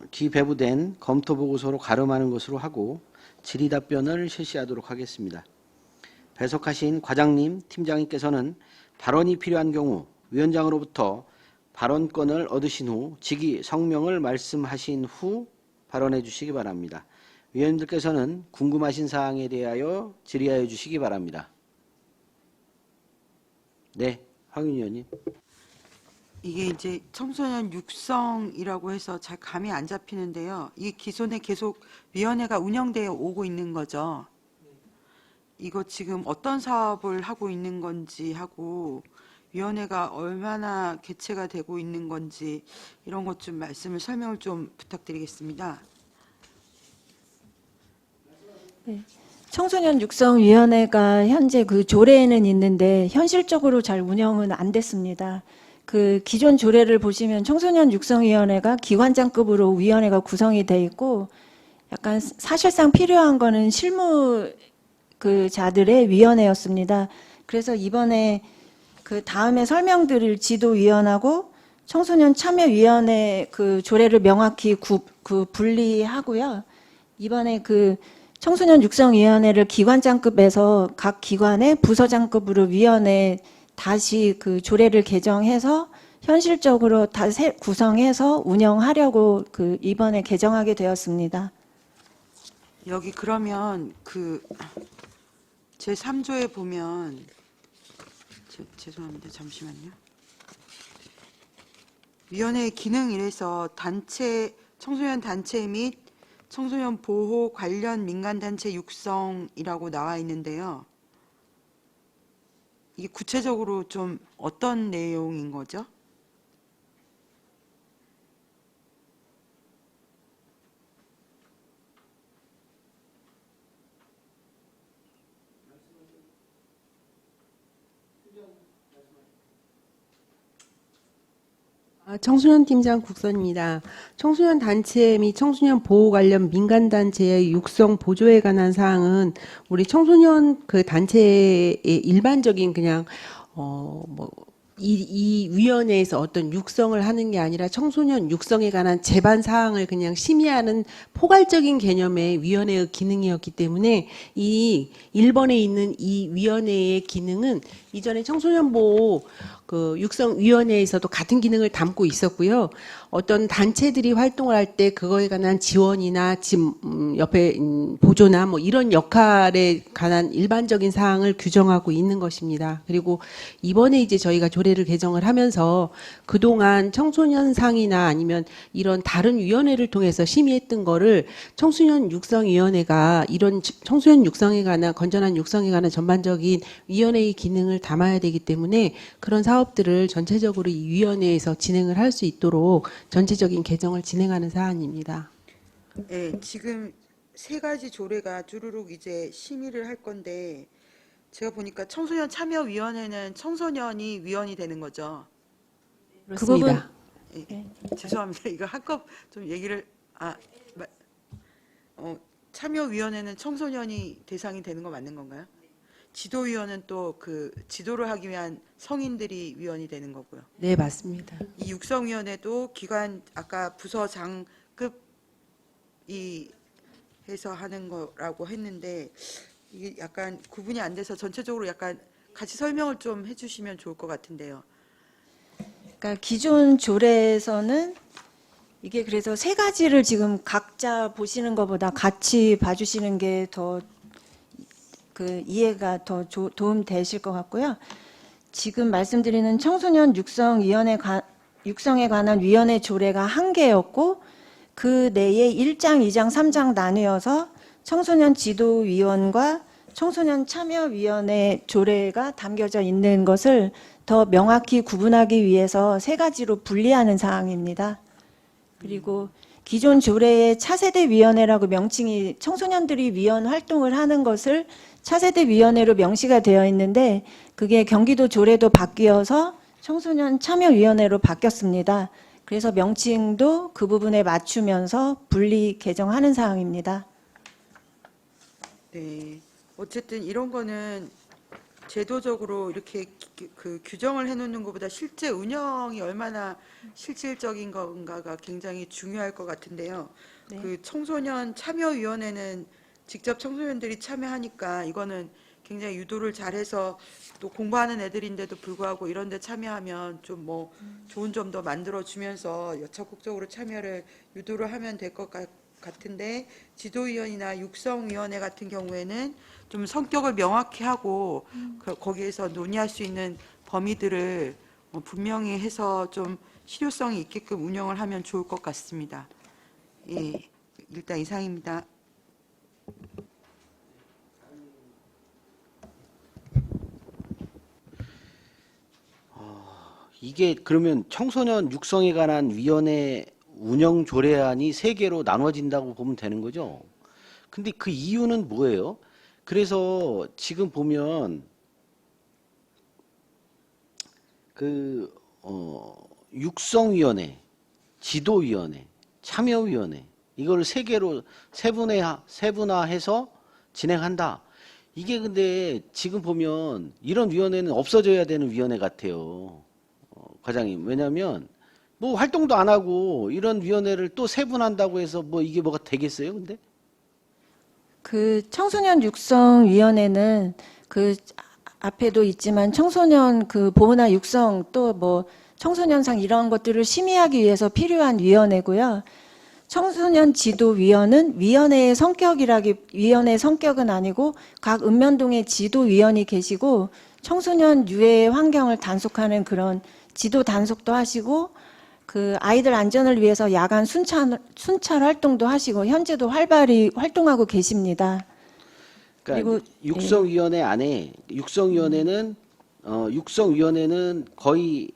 기배부된 검토 보고서로 가름하는 것으로 하고 질의 답변을 실시하도록 하겠습니다. 배석하신 과장님, 팀장님께서는 발언이 필요한 경우 위원장으로부터 발언권을 얻으신 후 직위 성명을 말씀하신 후 발언해 주시기 바랍니다. 위원님들께서는 궁금하신 사항에 대하여 질의하여 주시기 바랍니다. 네, 황윤 의원님. 이게 이제 청소년 육성이라고 해서 잘 감이 안 잡히는데요. 이 기존에 계속 위원회가 운영되어 오고 있는 거죠. 이거 지금 어떤 사업을 하고 있는 건지 하고 위원회가 얼마나 개최가 되고 있는 건지 이런 것 좀 설명을 좀 부탁드리겠습니다. 청소년 육성위원회가 현재 그 조례에는 있는데 현실적으로 잘 운영은 안 됐습니다. 그 기존 조례를 보시면 청소년 육성위원회가 기관장급으로 위원회가 구성이 돼 있고 약간 사실상 필요한 거는 실무 그 자들의 위원회였습니다. 그래서 이번에 그 다음에 설명드릴 지도위원하고 청소년 참여위원회 그 조례를 명확히 분리하고요. 이번에 그 청소년 육성위원회를 기관장급에서 각 기관의 부서장급으로 위원회 다시 그 조례를 개정해서 현실적으로 다 구성해서 운영하려고 그 이번에 개정하게 되었습니다. 여기 그러면 그 제3조에 보면 죄송합니다. 잠시만요. 위원회의 기능 이래서 청소년 단체 및 청소년 보호 관련 민간단체 육성이라고 나와 있는데요. 이게 구체적으로 좀 어떤 내용인 거죠? 청소년 팀장 국선입니다. 청소년 단체 및 청소년 보호 관련 민간 단체의 육성 보조에 관한 사항은 우리 청소년 그 단체의 일반적인 그냥 이 위원회에서 어떤 육성을 하는 게 아니라 청소년 육성에 관한 제반 사항을 그냥 심의하는 포괄적인 개념의 위원회의 기능이었기 때문에 이 1번에 있는 이 위원회의 기능은 이전에 청소년 보호 그 육성위원회에서도 같은 기능을 담고 있었고요. 어떤 단체들이 활동을 할 때 그거에 관한 지원이나 옆에 보조나 뭐 이런 역할에 관한 일반적인 사항을 규정하고 있는 것입니다. 그리고 이번에 이제 저희가 조례를 개정을 하면서 그동안 청소년상이나 아니면 이런 다른 위원회를 통해서 심의했던 거를 청소년 육성위원회가 이런 청소년 육성에 관한 건전한 육성에 관한 전반적인 위원회의 기능을 담아야 되기 때문에 그런 사업들을 전체적으로 이 위원회에서 진행을 할 수 있도록 전체적인 개정을 진행하는 사안입니다. 네, 지금 세 가지 조례가 쭈루룩 이제 심의를 할 건데 제가 보니까 청소년 참여위원회는 청소년이 위원이 되는 거죠. 그렇습니다. 죄송합니다. 이거 한껏 좀 얘기를 참여위원회는 청소년이 대상이 되는 거 맞는 건가요? 지도위원은 또 그 지도를 하기 위한 성인들이 위원이 되는 거고요. 네, 맞습니다. 이 육성위원회도 기관 아까 부서장급이 해서 하는 거라고 했는데 이게 약간 구분이 안 돼서 전체적으로 약간 같이 설명을 좀 해주시면 좋을 것 같은데요. 그러니까 기존 조례에서는 이게 그래서 세 가지를 지금 각자 보시는 것보다 같이 봐주시는 게 더 그 이해가 더 도움 되실 것 같고요. 지금 말씀드리는 청소년 육성에 관한 위원회 조례가 1개였고 그 내에 1장, 2장, 3장 나뉘어서 청소년 지도위원과 청소년 참여위원회 조례가 담겨져 있는 것을 더 명확히 구분하기 위해서 세 가지로 분리하는 사항입니다. 그리고 기존 조례의 차세대 위원회라고 명칭이 청소년들이 위원 활동을 하는 것을 차세대 위원회로 명시가 되어 있는데 그게 경기도 조례도 바뀌어서 청소년 참여위원회로 바뀌었습니다. 그래서 명칭도 그 부분에 맞추면서 분리 개정하는 사항입니다. 네. 어쨌든 이런 거는 제도적으로 이렇게 그 규정을 해놓는 것보다 실제 운영이 얼마나 실질적인 건가가 굉장히 중요할 것 같은데요. 네. 그 청소년 참여위원회는 직접 청소년들이 참여하니까 이거는 굉장히 유도를 잘해서 또 공부하는 애들인데도 불구하고 이런 데 참여하면 좀 뭐 좋은 점도 만들어주면서 적극적으로 참여를 유도를 하면 될 것 같은데 지도위원이나 육성위원회 같은 경우에는 좀 성격을 명확히 하고 거기에서 논의할 수 있는 범위들을 분명히 해서 좀 실효성이 있게끔 운영을 하면 좋을 것 같습니다. 예, 일단 이상입니다. 이게 그러면 청소년 육성에 관한 위원회 운영 조례안이 3개로 나눠진다고 보면 되는 거죠. 근데 그 이유는 뭐예요? 그래서 지금 보면 육성위원회, 지도위원회, 참여위원회 이걸 3개로 세분화해서 진행한다. 이게 근데 지금 보면 이런 위원회는 없어져야 되는 위원회 같아요. 과장님. 왜냐하면 뭐 활동도 안 하고 이런 위원회를 또 세분한다고 해서 뭐 이게 뭐가 되겠어요? 근데? 그 청소년 육성위원회는 그 앞에도 있지만 청소년 그 보호나 육성 또 뭐 청소년상 이런 것들을 심의하기 위해서 필요한 위원회고요. 청소년 지도위원은 위원회의 성격은 아니고 각 읍면동에 지도위원이 계시고 청소년 유해 환경을 단속하는 그런 지도 단속도 하시고 그 아이들 안전을 위해서 야간 순찰 활동도 하시고 현재도 활발히 활동하고 계십니다. 그러니까 그리고 육성위원회 안에 육성위원회는 거의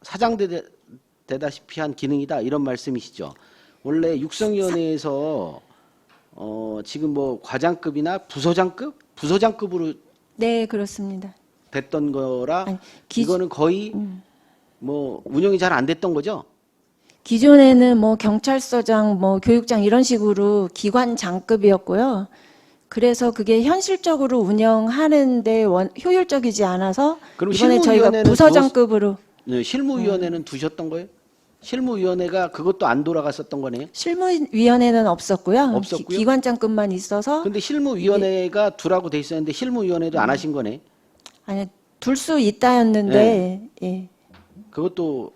사장되다시피 한 기능이다 이런 말씀이시죠. 원래 육성위원회에서 지금 뭐 과장급이나 부서장급으로 네, 그렇습니다. 됐던 거라 아니, 이거는 거의 뭐 운영이 잘 안 됐던 거죠. 기존에는 뭐 경찰서장, 뭐 교육장 이런 식으로 기관 장급이었고요. 그래서 그게 현실적으로 운영하는데 효율적이지 않아서 그럼 이번에 저희가 실무위원회는 부서장급으로 네, 실무위원회는 두셨던 거예요? 실무위원회가 그것도 안 돌아갔었던 거네요. 실무위원회는 없었고요. 없었고요? 기관장급만 있어서 근데 실무위원회가 두라고 돼 있었는데 실무위원회도 안 하신 거네. 아니 둘 수 있다였는데 예. 그것도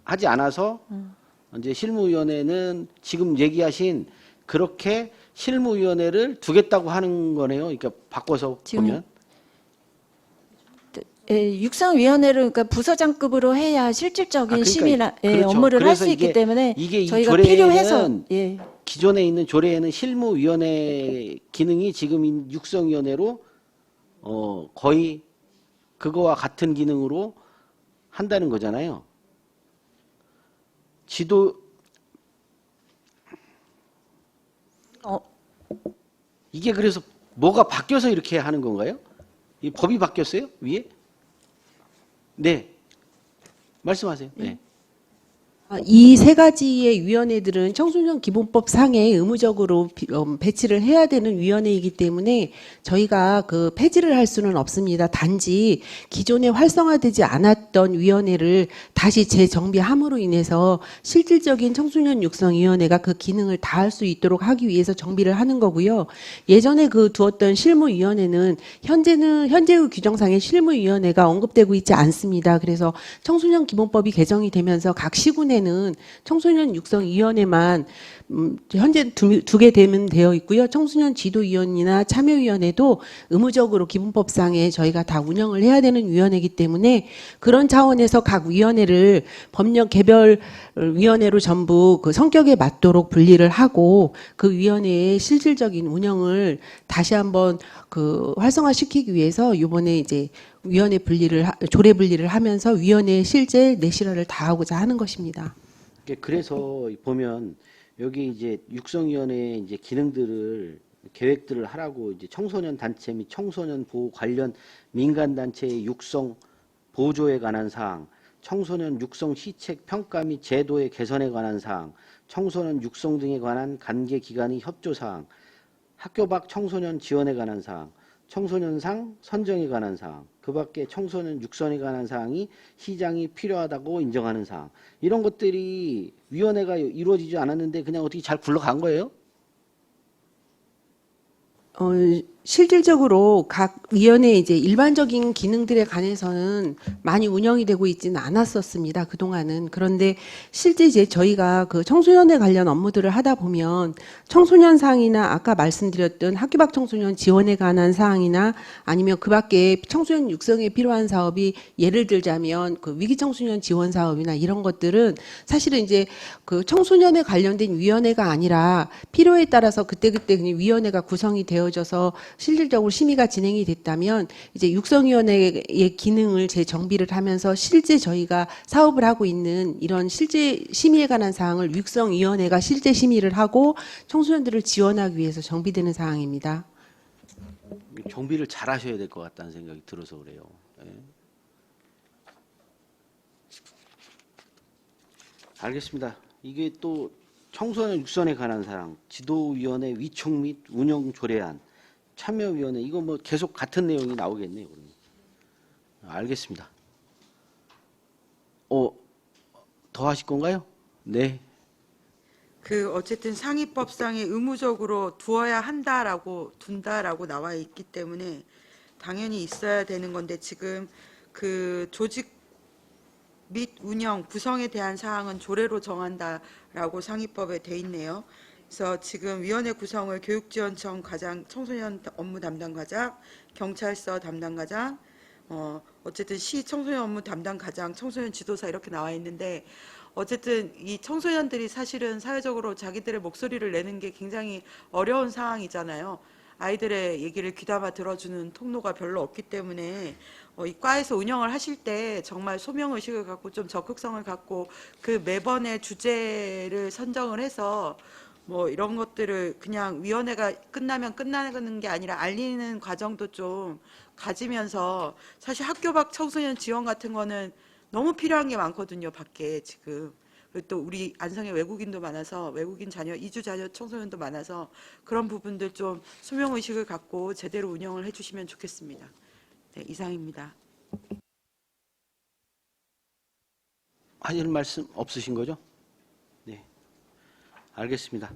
하지 않아서 이제 실무위원회는 지금 얘기하신 그렇게 실무위원회를 두겠다고 하는 거네요. 그러니까 바꿔서 지금 보면. 육성위원회를 그러니까 부서장급으로 해야 실질적인 그러니까 심의나 그렇죠. 업무를 할 그래서 수 있기 이게- 때문에 이게 이 저희가 조례에는 필요해서 기존에 있는 조례에는 실무위원회 기능이 지금 육성위원회로 거의 그거와 같은 기능으로 한다는 거잖아요. 이게 그래서 뭐가 바뀌어서 이렇게 하는 건가요? 이 법이 바뀌었어요? 위에? 네. 말씀하세요. 네. 이 세 가지의 위원회들은 청소년 기본법 상에 의무적으로 배치를 해야 되는 위원회이기 때문에 저희가 그 폐지를 할 수는 없습니다. 단지 기존에 활성화되지 않았던 위원회를 다시 재정비함으로 인해서 실질적인 청소년 육성위원회가 그 기능을 다할 수 있도록 하기 위해서 정비를 하는 거고요. 예전에 그 두었던 실무위원회는 현재의 규정상의 실무위원회가 언급되고 있지 않습니다. 그래서 청소년 기본법이 개정이 되면서 각 시군에는 청소년 육성위원회만 현재 두 개 되어 있고요. 청소년 지도위원이나 참여위원회도 의무적으로 기본법상에 저희가 다 운영을 해야 되는 위원회이기 때문에 그런 차원에서 각 위원회를 법령 개별 위원회로 전부 그 성격에 맞도록 분리를 하고 그 위원회의 실질적인 운영을 다시 한번 그 활성화시키기 위해서 이번에 이제 위원회 조례 분리를 하면서 위원회의 실제 내실화를 다하고자 하는 것입니다. 그래서 보면 여기 이제 육성위원회의 이제 기능들을 계획들을 하라고 이제 청소년 단체 및 청소년 보호 관련 민간 단체의 육성 보조에 관한 사항, 청소년 육성 시책 평가 및 제도의 개선에 관한 사항, 청소년 육성 등에 관한 관계 기관의 협조 사항, 학교 밖 청소년 지원에 관한 사항, 청소년상 선정에 관한 사항, 그 밖에 청소년 육성에 관한 사항이 시장이 필요하다고 인정하는 사항, 이런 것들이 위원회가 이루어지지 않았는데 그냥 어떻게 잘 굴러간 거예요? 실질적으로 각 위원회 이제 일반적인 기능들에 관해서는 많이 운영이 되고 있지는 않았었습니다. 그동안은. 그런데 실제 이제 저희가 그 청소년에 관련 업무들을 하다 보면 청소년 사항이나 아까 말씀드렸던 학교 밖 청소년 지원에 관한 사항이나 아니면 그 밖에 청소년 육성에 필요한 사업이 예를 들자면 그 위기 청소년 지원 사업이나 이런 것들은 사실은 이제 그 청소년에 관련된 위원회가 아니라 필요에 따라서 그때그때 그냥 위원회가 구성이 되어져서 실질적으로 심의가 진행이 됐다면 이제 육성위원회의 기능을 재정비를 하면서 실제 저희가 사업을 하고 있는 이런 실제 심의에 관한 사항을 육성위원회가 실제 심의를 하고 청소년들을 지원하기 위해서 정비되는 사항입니다. 정비를 잘 하셔야 될 것 같다는 생각이 들어서 그래요. 예. 알겠습니다. 이게 또 청소년 육성에 관한 사항, 지도위원회 위촉 및 운영 조례안, 참여위원회, 이거 뭐 계속 같은 내용이 나오겠네요. 그러면. 알겠습니다. 더 하실 건가요? 네. 그 어쨌든 상위법상에 의무적으로 둔다라고 나와 있기 때문에 당연히 있어야 되는 건데 지금 그 조직 및 운영 구성에 대한 사항은 조례로 정한다라고 상위법에 돼 있네요. 그래서 지금 위원회 구성을 교육지원청 과장, 청소년 업무 담당과장, 경찰서 담당과장, 어쨌든 시 청소년 업무 담당과장, 청소년 지도사 이렇게 나와 있는데 어쨌든 이 청소년들이 사실은 사회적으로 자기들의 목소리를 내는 게 굉장히 어려운 상황이잖아요. 아이들의 얘기를 귀담아 들어주는 통로가 별로 없기 때문에 이 과에서 운영을 하실 때 정말 소명의식을 갖고 좀 적극성을 갖고 그 매번의 주제를 선정을 해서 뭐 이런 것들을 그냥 위원회가 끝나면 끝나는 게 아니라 알리는 과정도 좀 가지면서 사실 학교 밖 청소년 지원 같은 거는 너무 필요한 게 많거든요, 밖에 지금. 그리고 또 우리 안성에 외국인도 많아서 외국인 자녀, 이주 자녀 청소년도 많아서 그런 부분들 좀 소명의식을 갖고 제대로 운영을 해주시면 좋겠습니다. 네, 이상입니다. 하실 말씀 없으신 거죠? 네. 알겠습니다.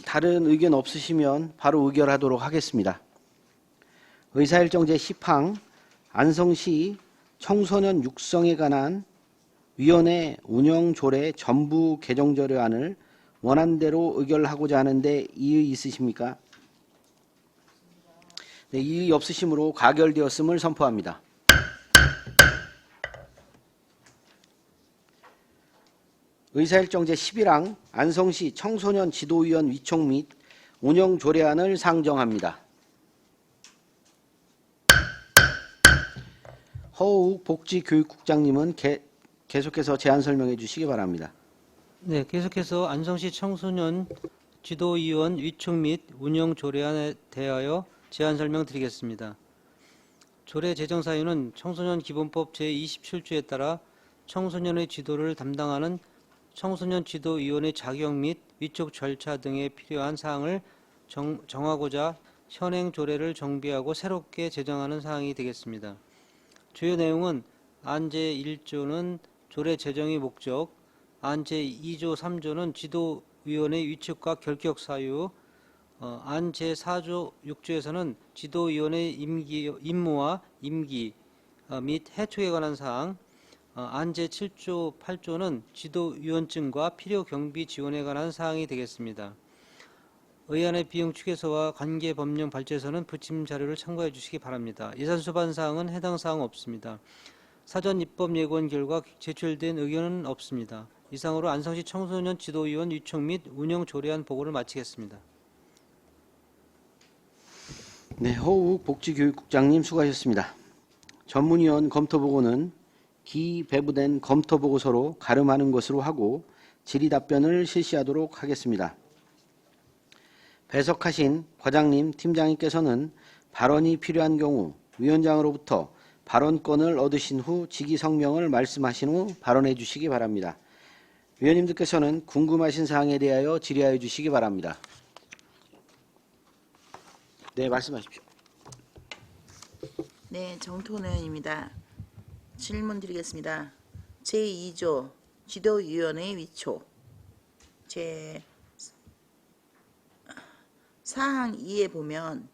다른 의견 없으시면 바로 의결하도록 하겠습니다. 의사일정 제10항 안성시 청소년 육성에 관한 위원회 운영 조례 전부 개정 조례안을 원안대로 의결하고자 하는데 이의 있으십니까? 네, 이의 없으시므로 가결되었음을 선포합니다. 의사일정 제11항 안성시 청소년 지도위원 위촉 및 운영 조례안을 상정합니다. 허욱 복지교육국장님은 계속해서 제안 설명해 주시기 바랍니다. 네, 계속해서 안성시 청소년 지도위원 위촉 및 운영 조례안에 대하여 제안 설명드리겠습니다. 조례 제정 사유는 청소년 기본법 제27조에 따라 청소년의 지도를 담당하는 청소년 지도위원회 자격 및 위촉 절차 등에 필요한 사항을 정하고자 현행 조례를 정비하고 새롭게 제정하는 사항이 되겠습니다. 주요 내용은 안제 1조는 조례 제정의 목적, 안제 2조 3조는 지도위원회 위촉과 결격 사유, 안제 4조 6조에서는 지도위원회 임무와 임기 및 해촉에 관한 사항, 안제 7조 8조는 지도위원증과 필요 경비 지원에 관한 사항이 되겠습니다. 의안의 비용 추계서와 관계 법령 발제서는 부침 자료를 참고해 주시기 바랍니다. 예산 수반 사항은 해당 사항 없습니다. 사전 입법 예고원 결과 제출된 의견은 없습니다. 이상으로 안성시 청소년 지도위원 위촉 및 운영 조례안 보고를 마치겠습니다. 네, 허욱 복지교육국장님 수고하셨습니다. 전문위원 검토보고는 기배부된 검토보고서로 가름하는 것으로 하고 질의 답변을 실시하도록 하겠습니다. 배석하신 과장님, 팀장님께서는 발언이 필요한 경우 위원장으로부터 발언권을 얻으신 후 직위 성명을 말씀하신 후 발언해 주시기 바랍니다. 위원님들께서는 궁금하신 사항에 대하여 질의하여 주시기 바랍니다. 네, 말씀하십시오. 네, 정토은 의원입니다. 질문 드리겠습니다. 제2조 지도위원회 위촉 사항 2에 보면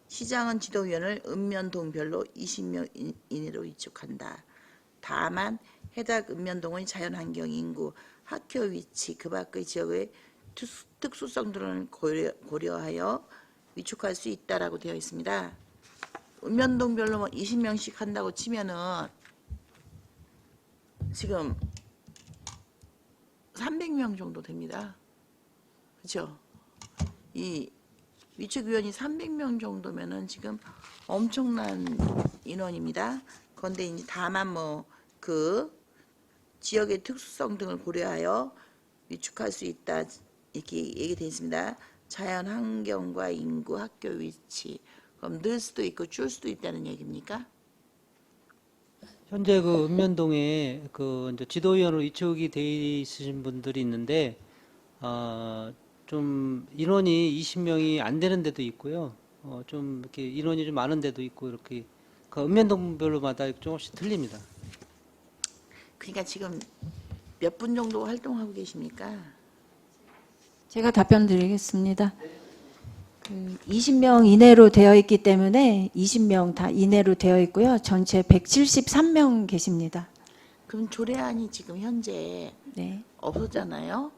시장은 지도위원을 읍면동별로 20명 이내로 위촉한다. 다만 해당 읍면동의 자연환경, 인구, 학교 위치, 그 밖의 지역의 특수성 등을 고려하여 위촉할 수 있다라고 되어 있습니다. 읍면동별로 뭐 20명씩 한다고 치면은 지금 300명 정도 됩니다. 그렇죠? 이 위촉위원이 300명 정도면은 지금 엄청난 인원입니다. 그런데 이제 다만 뭐 그 지역의 특수성 등을 고려하여 위촉할 수 있다 이렇게 얘기되어 있습니다. 자연 환경과 인구, 학교 위치. 그럼 늘 수도 있고 줄 수도 있다는 얘기입니까? 현재 그 읍면동에 그 이제 지도위원으로 위촉이 돼 있으신 분들이 있는데 좀 인원이 20명이 안 되는 데도 있고요. 좀 이렇게 인원이 좀 많은 데도 있고 이렇게 그 읍면동별로마다 조금씩 틀립니다. 그러니까 지금 몇 분 정도 활동하고 계십니까? 제가 답변 드리겠습니다. 20명 이내로 되어 있기 때문에 20명 다 이내로 되어 있고요. 전체 173명 계십니다. 그럼 조례안이 지금 현재 네. 없었잖아요.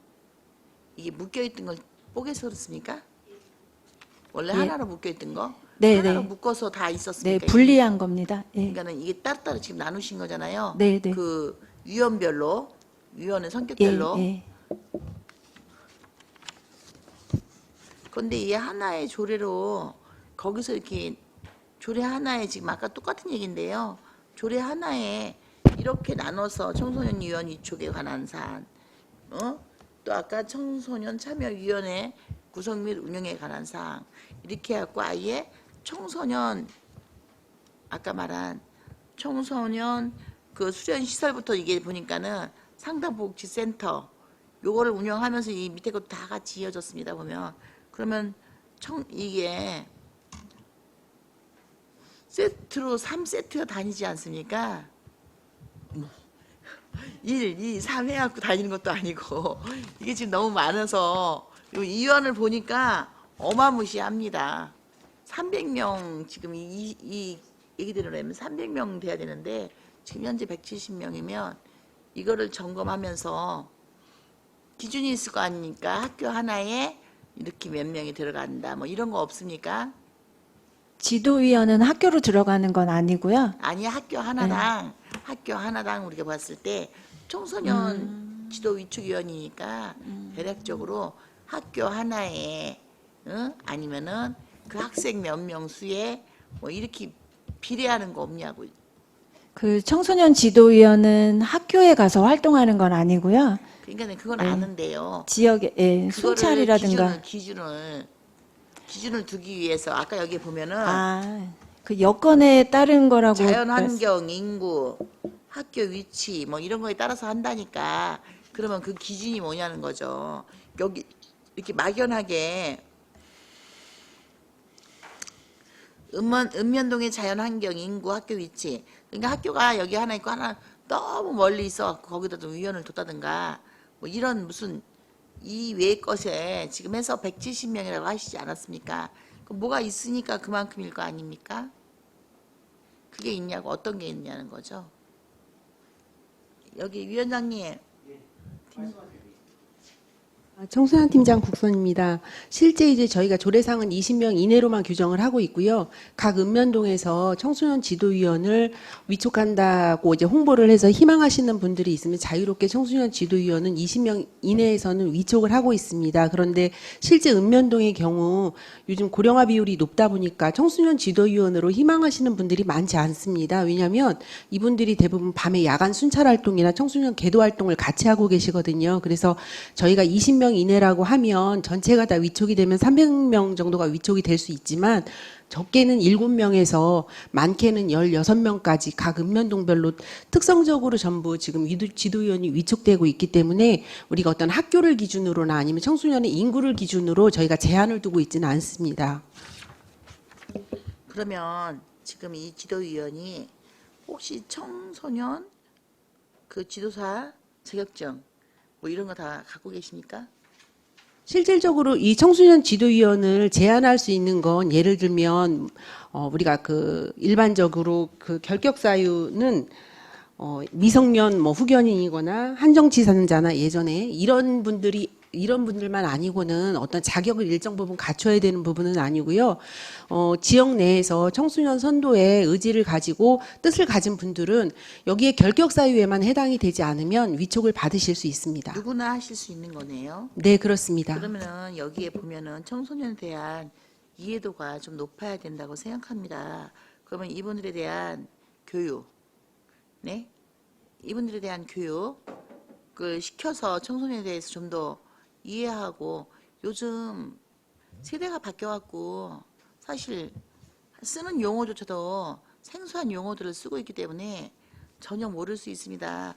이게 묶여있던 걸 뽀개서 그렇습니까? 원래 예. 하나로 묶여있던 거? 네, 하나로 네. 묶어서 다 네, 있었습니까? 분리한 겁니다. 예. 그러니까는 이게 따로따로 지금 나누신 거잖아요. 네, 네. 그 위원별로, 위원의 예, 성격별로. 예. 그런데 이 하나의 조례로 거기서 이렇게 조례 하나에 지금 아까 똑같은 얘기인데요. 조례 하나에 이렇게 나눠서 청소년 위원 위촉에 관한 사안, 또 아까 청소년 참여위원회 구성 및 운영에 관한 사항 이렇게 해갖고 아예 청소년 아까 말한 청소년 그 수련 시설부터 이게 보니까는 상담복지센터 요거를 운영하면서 이 밑에 것도 다 같이 이어졌습니다 보면 그러면 이게 세트로 3세트가 다니지 않습니까? 1, 2, 3 해갖고 다니는 것도 아니고 이게 지금 너무 많아서 이 위원을 보니까 어마무시합니다. 300명 지금 이 얘기대로 하면 300명 돼야 되는데 지금 현재 170명이면 이거를 점검하면서 기준이 있을 거 아닙니까? 학교 하나에 이렇게 몇 명이 들어간다 뭐 이런 거 없습니까? 지도위원은 학교로 들어가는 건 아니고요. 아니 학교 하나당 우리가 봤을 때 청소년 지도 위축위원이니까 대략적으로 학교 하나에 아니면은 그 학생 몇 명 수에 뭐 이렇게 비례하는 거 없냐고. 그 청소년 지도위원은 학교에 가서 활동하는 건 아니고요. 그러니까 그건 아는데요. 지역에 그거를 순찰이라든가 기준을 두기 위해서 아까 여기 보면은 그 여건에 따른 거라고 자연환경, 인구, 학교 위치 뭐 이런 거에 따라서 한다니까. 그러면 그 기준이 뭐냐는 거죠. 여기 이렇게 막연하게 읍면동의 자연환경, 인구, 학교 위치. 그러니까 학교가 여기 하나 있고 하나 너무 멀리 있어갖고 거기다 좀 위원을 뒀다든가 뭐 이런 무슨 이 외의 것에 지금 해서 170명이라고 하시지 않았습니까? 그럼 뭐가 있으니까 그만큼일 거 아닙니까? 그게 있냐고, 어떤 게 있냐는 거죠. 여기 위원장님. 청소년 팀장 국선입니다. 실제 이제 저희가 조례상은 20명 이내로만 규정을 하고 있고요. 각 읍면동에서 청소년 지도위원을 위촉한다고 이제 홍보를 해서 희망하시는 분들이 있으면 자유롭게 청소년 지도위원은 20명 이내에서는 위촉을 하고 있습니다. 그런데 실제 읍면동의 경우 요즘 고령화 비율이 높다 보니까 청소년 지도위원으로 희망하시는 분들이 많지 않습니다. 왜냐하면 이분들이 대부분 밤에 야간 순찰 활동이나 청소년 계도 활동을 같이 하고 계시거든요. 그래서 저희가 20명 이내라고 하면 전체가 다 위촉이 되면 300명 정도가 위촉이 될 수 있지만 적게는 7명에서 많게는 16명까지 각 읍면동별로 특성적으로 전부 지금 지도위원이 위촉되고 있기 때문에 우리가 어떤 학교를 기준으로나 아니면 청소년의 인구를 기준으로 저희가 제한을 두고 있지는 않습니다. 그러면 지금 이 지도위원이 혹시 청소년 그 지도사 자격증 뭐 이런 거 다 갖고 계십니까? 실질적으로 이 청소년 지도위원을 제한할 수 있는 건 예를 들면 우리가 그 일반적으로 그 결격 사유는 미성년 뭐 후견인이거나 한정치산자나 예전에 이런 분들만 아니고는 어떤 자격을 일정 부분 갖춰야 되는 부분은 아니고요. 지역 내에서 청소년 선도의 의지를 가지고 뜻을 가진 분들은 여기에 결격 사유에만 해당이 되지 않으면 위촉을 받으실 수 있습니다. 누구나 하실 수 있는 거네요. 네, 그렇습니다. 그러면은 여기에 보면은 청소년에 대한 이해도가 좀 높아야 된다고 생각합니다. 그러면 이분들에 대한 교육, 네? 이분들에 대한 교육을 시켜서 청소년에 대해서 좀 더 이해하고 요즘 세대가 바뀌어갖고 사실 쓰는 용어조차도 생소한 용어들을 쓰고 있기 때문에 전혀 모를 수 있습니다.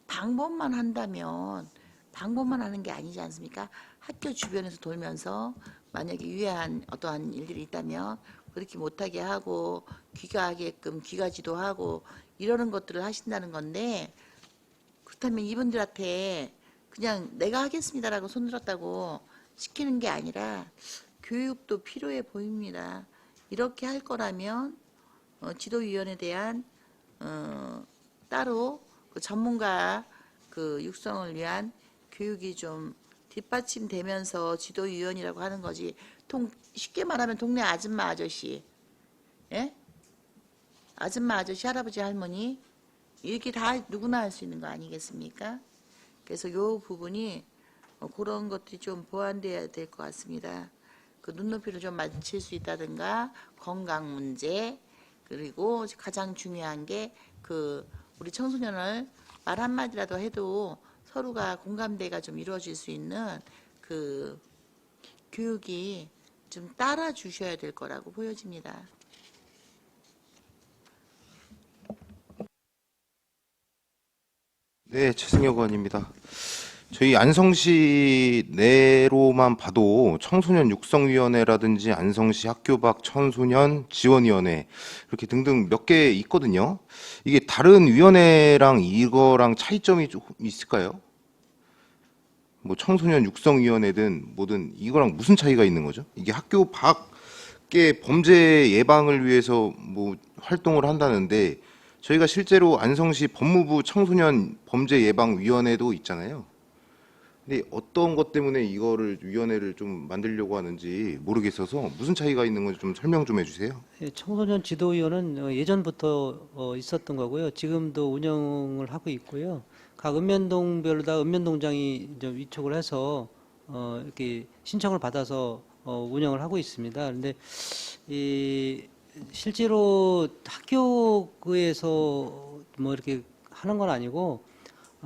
방법만 한다면 방법만 하는 게 아니지 않습니까? 학교 주변에서 돌면서 만약에 유해한 어떠한 일들이 있다면 그렇게 못하게 하고 귀가하게끔 귀가지도 하고 이러는 것들을 하신다는 건데 그렇다면 이분들한테 그냥 내가 하겠습니다라고 손들었다고 시키는 게 아니라 교육도 필요해 보입니다. 이렇게 할 거라면 지도위원에 대한 따로 그 전문가 그 육성을 위한 교육이 좀 뒷받침되면서 지도위원이라고 하는 거지. 쉽게 말하면 동네 아줌마 아저씨, 예? 아줌마 아저씨, 할아버지 할머니 이렇게 다 누구나 할 수 있는 거 아니겠습니까? 그래서 요 부분이 그런 것들이 좀 보완돼야 될 것 같습니다. 그 눈높이를 좀 맞출 수 있다든가 건강 문제 그리고 가장 중요한 게 그 우리 청소년을 말 한마디라도 해도 서로가 공감대가 좀 이루어질 수 있는 그 교육이 좀 따라 주셔야 될 거라고 보여집니다. 네, 최승혁 의원입니다. 저희 안성시 내로만 봐도 청소년 육성위원회라든지 안성시 학교 밖 청소년 지원위원회 이렇게 등등 몇 개 있거든요. 이게 다른 위원회랑 이거랑 차이점이 좀 있을까요? 뭐 청소년 육성위원회든 뭐든 이거랑 무슨 차이가 있는 거죠? 이게 학교 밖의 범죄 예방을 위해서 뭐 활동을 한다는데 저희가 실제로 안성시 법무부 청소년 범죄 예방 위원회도 있잖아요. 근데 어떤 것 때문에 이거를 위원회를 좀 만들려고 하는지 모르겠어서 무슨 차이가 있는 건지 좀 설명 좀 해주세요. 예, 청소년 지도위원은 예전부터 있었던 거고요. 지금도 운영을 하고 있고요. 각 읍면동별로 다 읍면동장이 이제 위촉을 해서 이렇게 신청을 받아서 운영을 하고 있습니다. 그런데 실제로 학교에서 뭐 이렇게 하는 건 아니고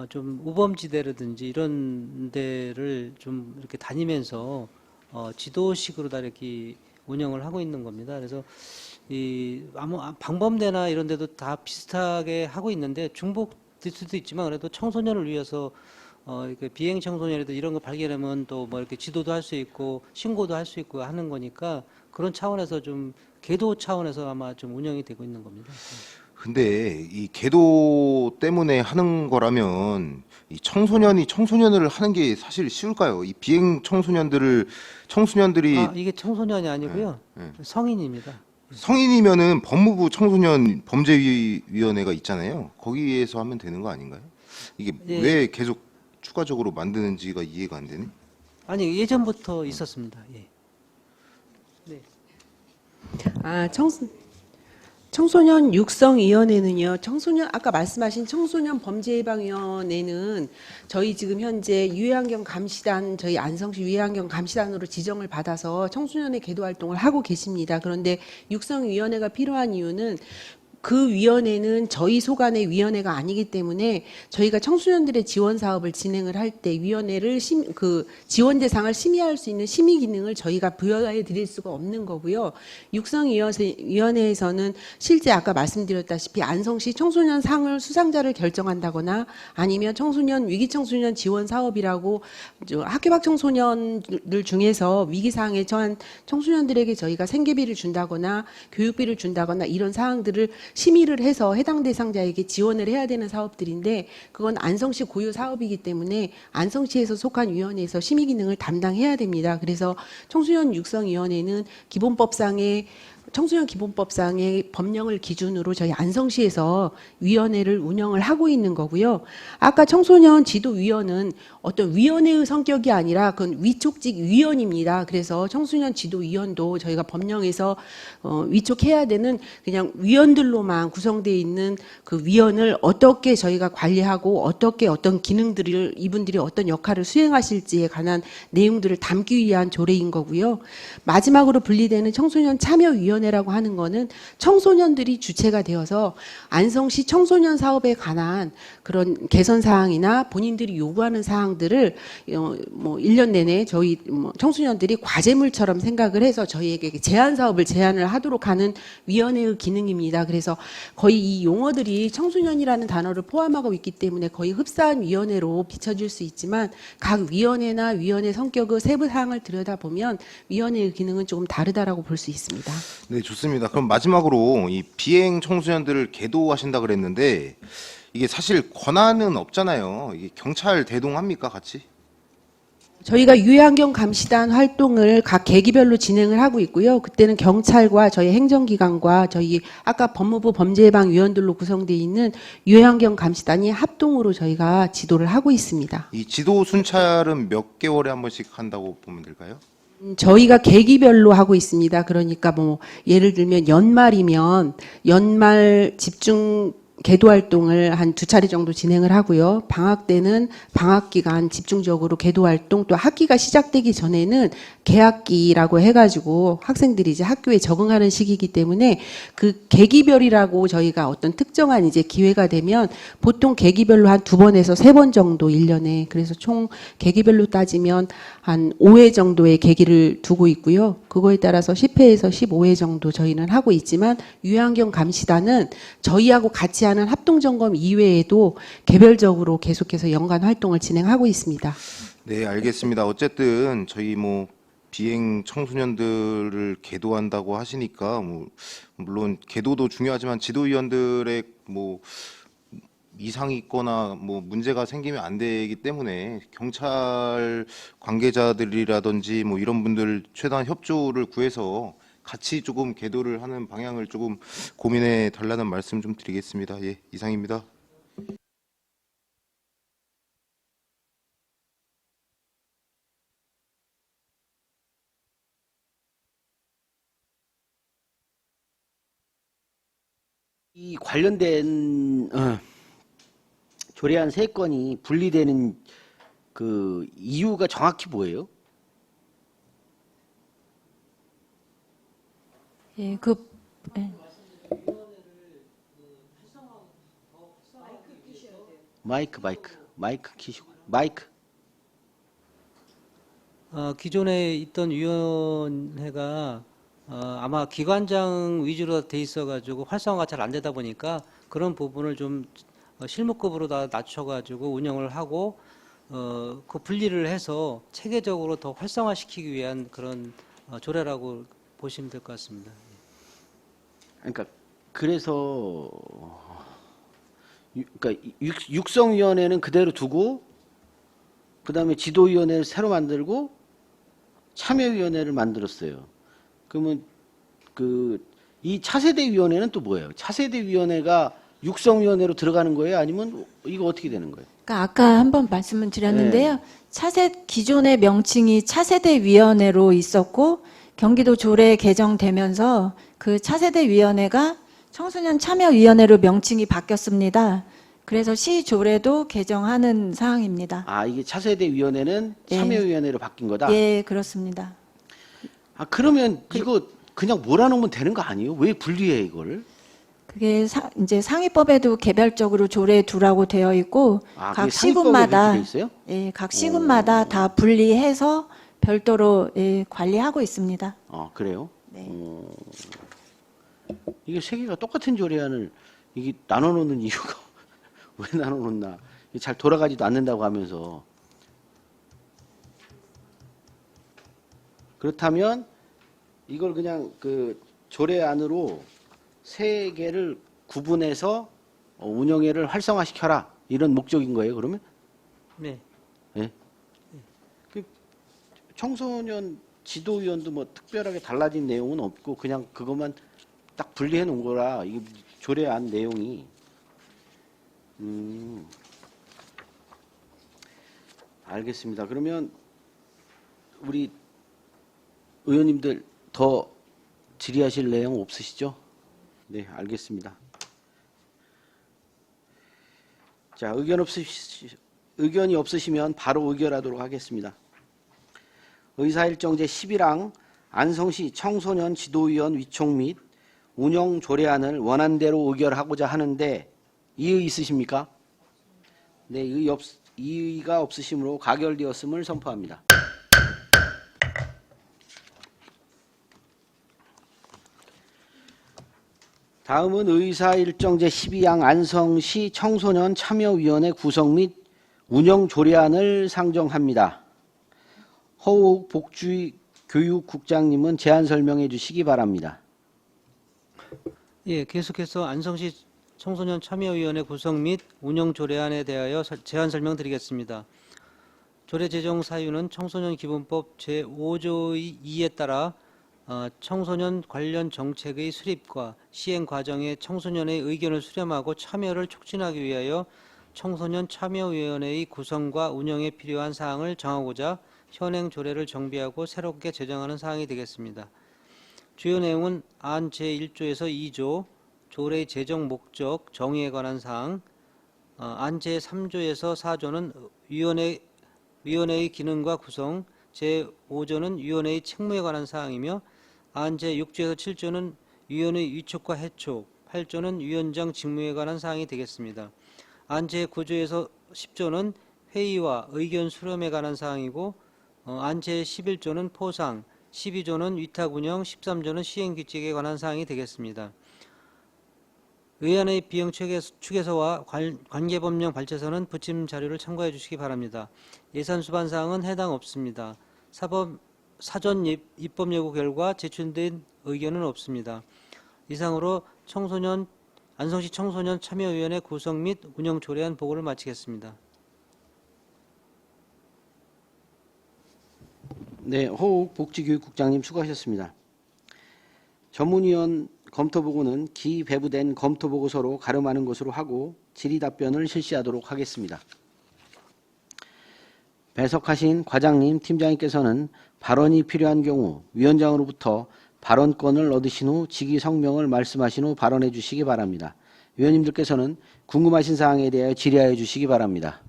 좀 우범지대라든지 이런 데를 좀 이렇게 다니면서 지도식으로 다 이렇게 운영을 하고 있는 겁니다. 그래서 아무 방범대나 이런 데도 다 비슷하게 하고 있는데 중복될 수도 있지만 그래도 청소년을 위해서 이렇게 비행 청소년이라도 이런 거 발견하면 또 뭐 이렇게 지도도 할 수 있고 신고도 할 수 있고 하는 거니까 그런 차원에서 좀 계도 차원에서 아마 좀 운영이 되고 있는 겁니다. 근데 이 계도 때문에 하는 거라면 이 청소년이 청소년을 하는 게 사실 쉬울까요? 이 비행 청소년들이 이게 청소년이 아니고요. 네. 성인입니다. 성인이면은 법무부 청소년 범죄위원회가 있잖아요. 거기에서 하면 되는 거 아닌가요? 이게 예. 왜 계속 추가적으로 만드는지가 이해가 안 되네. 아니 예전부터 있었습니다. 예. 청소년 육성위원회는요, 아까 말씀하신 청소년 범죄예방위원회는 저희 지금 현재 유해환경 감시단, 저희 안성시 유해환경 감시단으로 지정을 받아서 청소년의 계도 활동을 하고 계십니다. 그런데 육성위원회가 필요한 이유는 그 위원회는 저희 소관의 위원회가 아니기 때문에 저희가 청소년들의 지원 사업을 진행을 할 때 위원회를 지원 대상을 심의할 수 있는 심의 기능을 저희가 부여해 드릴 수가 없는 거고요. 육성위원회에서는 실제 아까 말씀드렸다시피 안성시 청소년 상을 수상자를 결정한다거나 아니면 위기 청소년 지원 사업이라고 학교 밖 청소년들 중에서 위기 상황에 처한 청소년들에게 저희가 생계비를 준다거나 교육비를 준다거나 이런 사항들을 심의를 해서 해당 대상자에게 지원을 해야 되는 사업들인데 그건 안성시 고유 사업이기 때문에 안성시에서 속한 위원회에서 심의 기능을 담당해야 됩니다. 그래서 청소년 육성위원회는 청소년 기본법상의 법령을 기준으로 저희 안성시에서 위원회를 운영을 하고 있는 거고요. 아까 청소년 지도위원은 어떤 위원회의 성격이 아니라 그건 위촉직 위원입니다. 그래서 청소년 지도위원도 저희가 법령에서 위촉해야 되는 그냥 위원들로만 구성되어 있는 그 위원을 어떻게 저희가 관리하고 어떻게 어떤 기능들을 이분들이 어떤 역할을 수행하실지에 관한 내용들을 담기 위한 조례인 거고요. 마지막으로 분리되는 청소년 참여위원회라고 하는 거는 청소년들이 주체가 되어서 안성시 청소년 사업에 관한 그런 개선 사항이나 본인들이 요구하는 사항들을 1년 내내 저희 청소년들이 과제물처럼 생각을 해서 저희에게 제안 사업을 제안을 하도록 하는 위원회의 기능입니다. 그래서 거의 이 용어들이 청소년이라는 단어를 포함하고 있기 때문에 거의 흡사한 위원회로 비춰질 수 있지만 각 위원회나 위원회 성격의 세부 사항을 들여다보면 위원회의 기능은 조금 다르다라고 볼 수 있습니다. 네, 좋습니다. 그럼 마지막으로 이 비행 청소년들을 계도하신다 그랬는데 이게 사실 권한은 없잖아요. 이게 경찰 대동합니까, 같이? 저희가 유해환경 감시단 활동을 각 계기별로 진행을 하고 있고요. 그때는 경찰과 저희 행정기관과 저희 아까 법무부 범죄예방위원들로 구성되어 있는 유해환경 감시단이 합동으로 저희가 지도를 하고 있습니다. 이 지도 순찰은 몇 개월에 한 번씩 한다고 보면 될까요? 저희가 계기별로 하고 있습니다. 그러니까 예를 들면 연말이면 연말 집중 계도 활동을 한 2차례 정도 진행을 하고요. 방학 때는 방학 기간 집중적으로 계도 활동, 또 학기가 시작되기 전에는 개학기라고 해가지고 학생들이 이제 학교에 적응하는 시기이기 때문에 그 계기별이라고 저희가 어떤 특정한 이제 기회가 되면 보통 계기별로 한 2번에서 3번 정도 1년에, 그래서 총 계기별로 따지면 한 5회 정도의 계기를 두고 있고요. 그거에 따라서 10회에서 15회 정도 저희는 하고 있지만 유해환경 감시단은 저희하고 같이 하는 합동점검 이외에도 개별적으로 계속해서 연간 활동을 진행하고 있습니다. 네, 알겠습니다. 어쨌든 저희 비행 청소년들을 계도한다고 하시니까 물론 계도도 중요하지만 지도위원들의 이상이 있거나 문제가 생기면 안 되기 때문에 경찰 관계자들이라든지 이런 분들 최대한 협조를 구해서 같이 조금 계도를 하는 방향을 조금 고민해 달라는 말씀 좀 드리겠습니다. 예, 이상입니다. 이 관련된 조례안 3건이 분리되는 그 이유가 정확히 뭐예요? 예, 예. 마이크 키시고 마이크. 기존에 있던 위원회가 아마 기관장 위주로 돼 있어가지고 활성화가 잘 안 되다 보니까 그런 부분을 좀 실무급으로 다 낮춰가지고 운영을 하고 그 분리를 해서 체계적으로 더 활성화시키기 위한 그런 조례라고 보시면 될 것 같습니다. 그러니까 그래서 그러니까 육성위원회는 그대로 두고 그다음에 지도위원회를 새로 만들고 참여위원회를 만들었어요. 그러면 이 차세대 위원회는 또 뭐예요? 차세대 위원회가 육성위원회로 들어가는 거예요? 아니면 이거 어떻게 되는 거예요? 그러니까 아까 한번 말씀을 드렸는데요. 기존의 명칭이 차세대 위원회로 있었고 경기도 조례 개정되면서 그 차세대 위원회가 청소년 참여위원회로 명칭이 바뀌었습니다. 그래서 시 조례도 개정하는 사항입니다. 아, 이게 차세대 위원회는 예. 참여위원회로 바뀐 거다? 예, 그렇습니다. 아, 그러면 이거 그냥 몰아놓으면 되는 거 아니에요? 왜 분리해 이걸? 그게 이제 상위법에도 개별적으로 조례에 두라고 되어 있고 아, 각 그게 상위법에 시군마다 그렇게 돼 있어요? 예, 각 시군마다 다 분리해서 별도로 예, 관리하고 있습니다. 그래요? 네. 이게 세 개가 똑같은 조례안을 이게 나눠놓는 이유가 왜 나눠놓나? 이게 잘 돌아가지도 않는다고 하면서. 그렇다면 이걸 그냥 그 조례안으로 세 개를 구분해서 운영회를 활성화시켜라 이런 목적인 거예요. 그러면 네. 그 청소년 지도위원도 뭐 특별하게 달라진 내용은 없고 그냥 그것만 딱 분리해 놓은 거라 이 조례안 내용이 알겠습니다. 그러면 우리 의원님들 더 질의하실 내용 없으시죠? 네, 알겠습니다. 자, 의견이 없으시면 바로 의결하도록 하겠습니다. 의사일정 제11항 안성시 청소년 지도위원 위촉 및 운영 조례안을 원안대로 의결하고자 하는데 이의 있으십니까? 네, 이의가 없으시므로 가결되었음을 선포합니다. 다음은 의사일정 제12항 안성시 청소년 참여위원회 구성 및 운영 조례안을 상정합니다. 허욱 복지교육국장님은 제안 설명해 주시기 바랍니다. 예, 계속해서 안성시 청소년 참여위원회 구성 및 운영 조례안에 대하여 제안 설명드리겠습니다. 조례 제정 사유는 청소년 기본법 제5조 2에 따라 청소년 관련 정책의 수립과 시행 과정에 청소년의 의견을 수렴하고 참여를 촉진하기 위하여 청소년 참여위원회의 구성과 운영에 필요한 사항을 정하고자 현행 조례를 정비하고 새롭게 제정하는 사항이 되겠습니다. 주요 내용은 안 제1조에서 2조, 조례의 제정 목적, 정의에 관한 사항, 안 제3조에서 4조는 위원회의 기능과 구성, 제5조는 위원회의 책무에 관한 사항이며 안 제6조에서 7조는 위원회 위촉과 해촉, 8조는 위원장 직무에 관한 사항이 되겠습니다. 안 제9조에서 10조는 회의와 의견 수렴에 관한 사항이고 안 제11조는 포상, 12조는 위탁 운영, 13조는 시행 규칙에 관한 사항이 되겠습니다. 의안의 비용 축에서와 관계법령 발제서는 부침 자료를 참고해 주시기 바랍니다. 예산 수반 사항은 해당 없습니다. 사전 입법 예고 결과 제출된 의견은 없습니다. 이상으로 안성시 청소년 참여위원회 구성 및 운영 조례안 보고를 마치겠습니다. 네, 허욱 복지교육국장님 수고하셨습니다. 전문위원 검토보고는 기배부된 검토보고서로 가름하는 것으로 하고 질의답변을 실시하도록 하겠습니다. 배석하신 과장님, 팀장님께서는 발언이 필요한 경우 위원장으로부터 발언권을 얻으신 후 직위 성명을 말씀하신 후 발언해 주시기 바랍니다. 위원님들께서는 궁금하신 사항에 대하여 질의하여 주시기 바랍니다.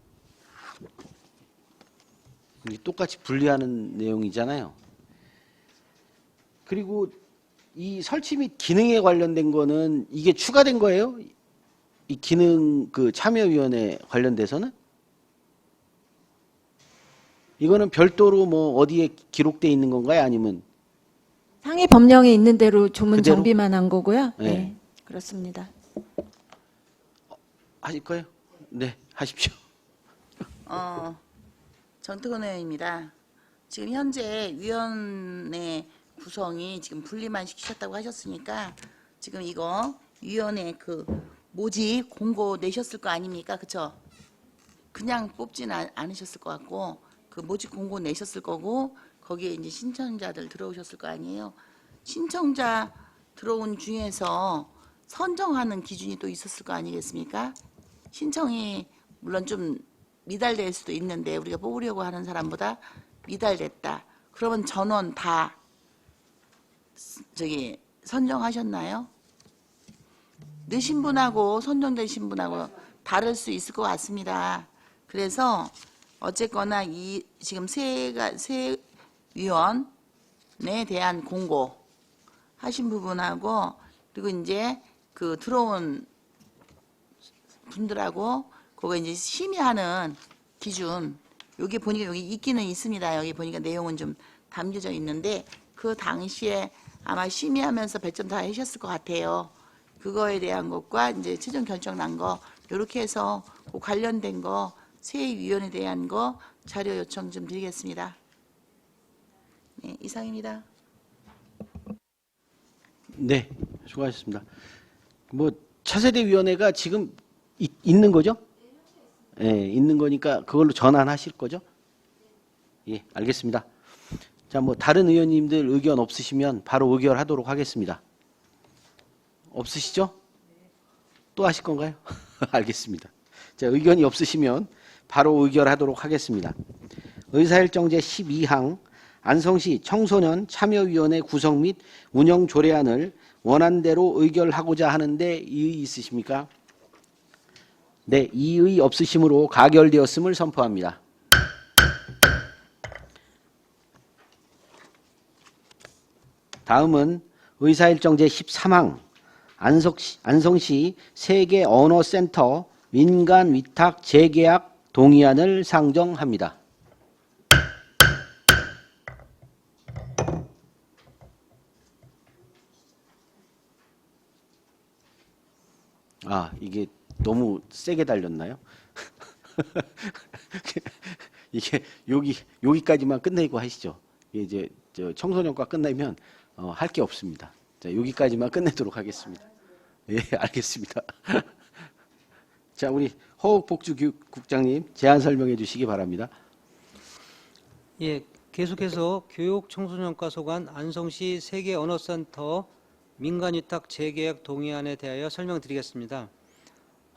이게 똑같이 분리하는 내용이잖아요. 그리고 이 설치 및 기능에 관련된 거는 이게 추가된 거예요? 이 기능 참여위원회 관련돼서는? 이거는 별도로 뭐 어디에 기록돼 있는 건가요? 아니면 상위 법령에 있는 대로 조문 그대로? 정비만 한 거고요. 네. 네, 그렇습니다. 하실 거예요? 네, 하십시오. 정특원 의원입니다. 지금 현재 위원회 구성이 지금 분리만 시키셨다고 하셨으니까 지금 이거 위원회 그 모집 공고 내셨을 거 아닙니까? 그쵸? 그냥 뽑지는 않으셨을 것 같고 그 모집 공고 내셨을 거고 거기에 이제 신청자들 들어오셨을 거 아니에요. 신청자 들어온 중에서 선정하는 기준이 또 있었을 거 아니겠습니까? 신청이 물론 좀 미달될 수도 있는데 우리가 뽑으려고 하는 사람보다 미달됐다. 그러면 전원 다 저기 선정하셨나요? 넣으신 분하고 선정되신 분하고 다를 수 있을 것 같습니다. 그래서 어쨌거나 이 지금 새 위원에 대한 공고 하신 부분하고 그리고 이제 그 들어온 분들하고 그거 이제 심의하는 기준 여기 보니까 여기 있기는 있습니다. 여기 보니까 내용은 좀 담겨져 있는데 그 당시에 아마 심의하면서 배점 다 하셨을 것 같아요. 그거에 대한 것과 이제 최종 결정 난 거 이렇게 해서 그 관련된 거 세위원에 대한 거 자료 요청 좀 드리겠습니다. 네, 이상입니다. 네, 수고하셨습니다. 뭐 차세대 위원회가 지금 있는 거죠? 예, 있는 거니까 그걸로 전환하실 거죠? 예, 알겠습니다. 자, 뭐 다른 의원님들 의견 없으시면 바로 의결하도록 하겠습니다. 없으시죠? 또 하실 건가요? 알겠습니다. 자, 의견이 없으시면 바로 의결하도록 하겠습니다. 의사일정 제12항 안성시 청소년 참여위원회 구성 및 운영 조례안을 원안대로 의결하고자 하는데 이의 있으십니까? 네, 이의 없으심으로 가결되었음을 선포합니다. 다음은 의사일정 제13항 안성시 세계언어센터 민간위탁 재계약 동의안을 상정합니다. 아, 이게 너무 세게 달렸나요? 이게 여기까지만 끝내고 하시죠. 이게 이제 저 청소년과 끝나면 할 게 없습니다. 자, 여기까지만 끝내도록 하겠습니다. 예, 알겠습니다. 자, 우리 허욱복주교육국장님 제안 설명해 주시기 바랍니다. 예, 계속해서 교육청소년과 소관 안성시 세계언어센터 민간위탁 재계약 동의안에 대하여 설명드리겠습니다.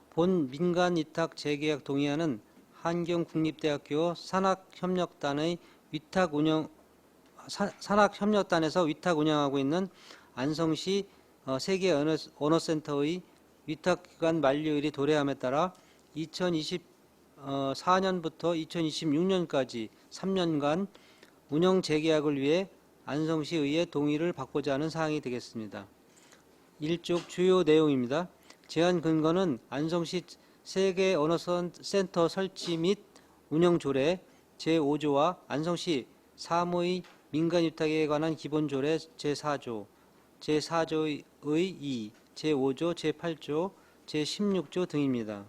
본 민간위탁 재계약 동의안은 한경국립대학교 산학협력단의 산학협력단에서 위탁 운영하고 있는 안성시 세계언어센터의 위탁기간 만료일이 도래함에 따라 2024년부터 2026년까지 3년간 운영 재계약을 위해 안성시의회 동의를 받고자 하는 사항이 되겠습니다. 1쪽 주요 내용입니다. 제안 근거는 안성시 세계언어센터 설치 및 운영 조례 제5조와 안성시 사무의 민간위탁에 관한 기본조례 제4조, 제4조의 2, 제5조, 제8조, 제16조 등입니다.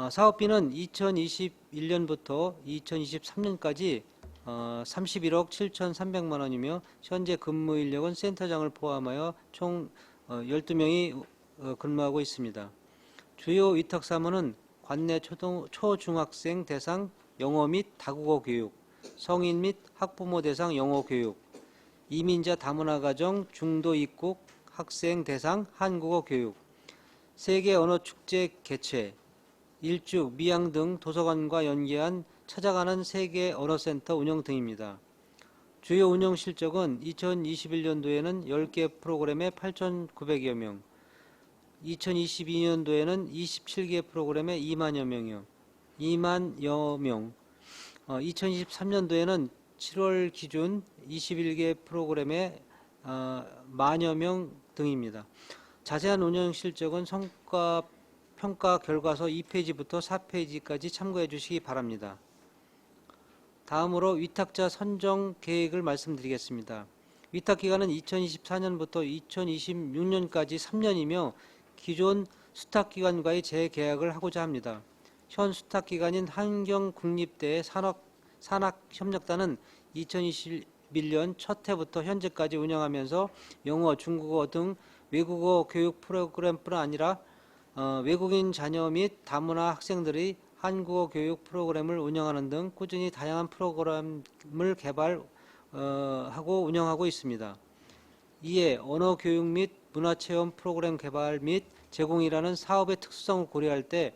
사업비는 2021년부터 2023년까지 31억 7,300만 원이며 현재 근무 인력은 센터장을 포함하여 총 12명이 근무하고 있습니다. 주요 위탁 사무는 관내 초중학생 대상 영어 및 다국어 교육, 성인 및 학부모 대상 영어 교육, 이민자 다문화 가정 중도 입국 학생 대상 한국어 교육, 세계 언어 축제 개최, 일주, 미양 등 도서관과 연계한 찾아가는 세계 언어센터 운영 등입니다. 주요 운영 실적은 2021년도에는 10개 프로그램에 8,900여 명, 2022년도에는 27개 프로그램에 2만여 명, 2023년도에는 7월 기준 21개 프로그램에 만여 명 등입니다. 자세한 운영 실적은 성과 평가 결과서 2페이지부터 4페이지까지 참고해 주시기 바랍니다. 다음으로 위탁자 선정 계획을 말씀드리겠습니다. 위탁 기간은 2024년부터 2026년까지 3년이며 기존 수탁 기관과의 재계약을 하고자 합니다. 현 수탁 기관인 한경국립대 산학협력단은 2021년 첫 해부터 현재까지 운영하면서 영어, 중국어 등 외국어 교육 프로그램뿐 아니라 외국인 자녀 및 다문화 학생들이 한국어 교육 프로그램을 운영하는 등 꾸준히 다양한 프로그램을 개발하고 운영하고 있습니다. 이에 언어 교육 및 문화체험 프로그램 개발 및 제공이라는 사업의 특수성을 고려할 때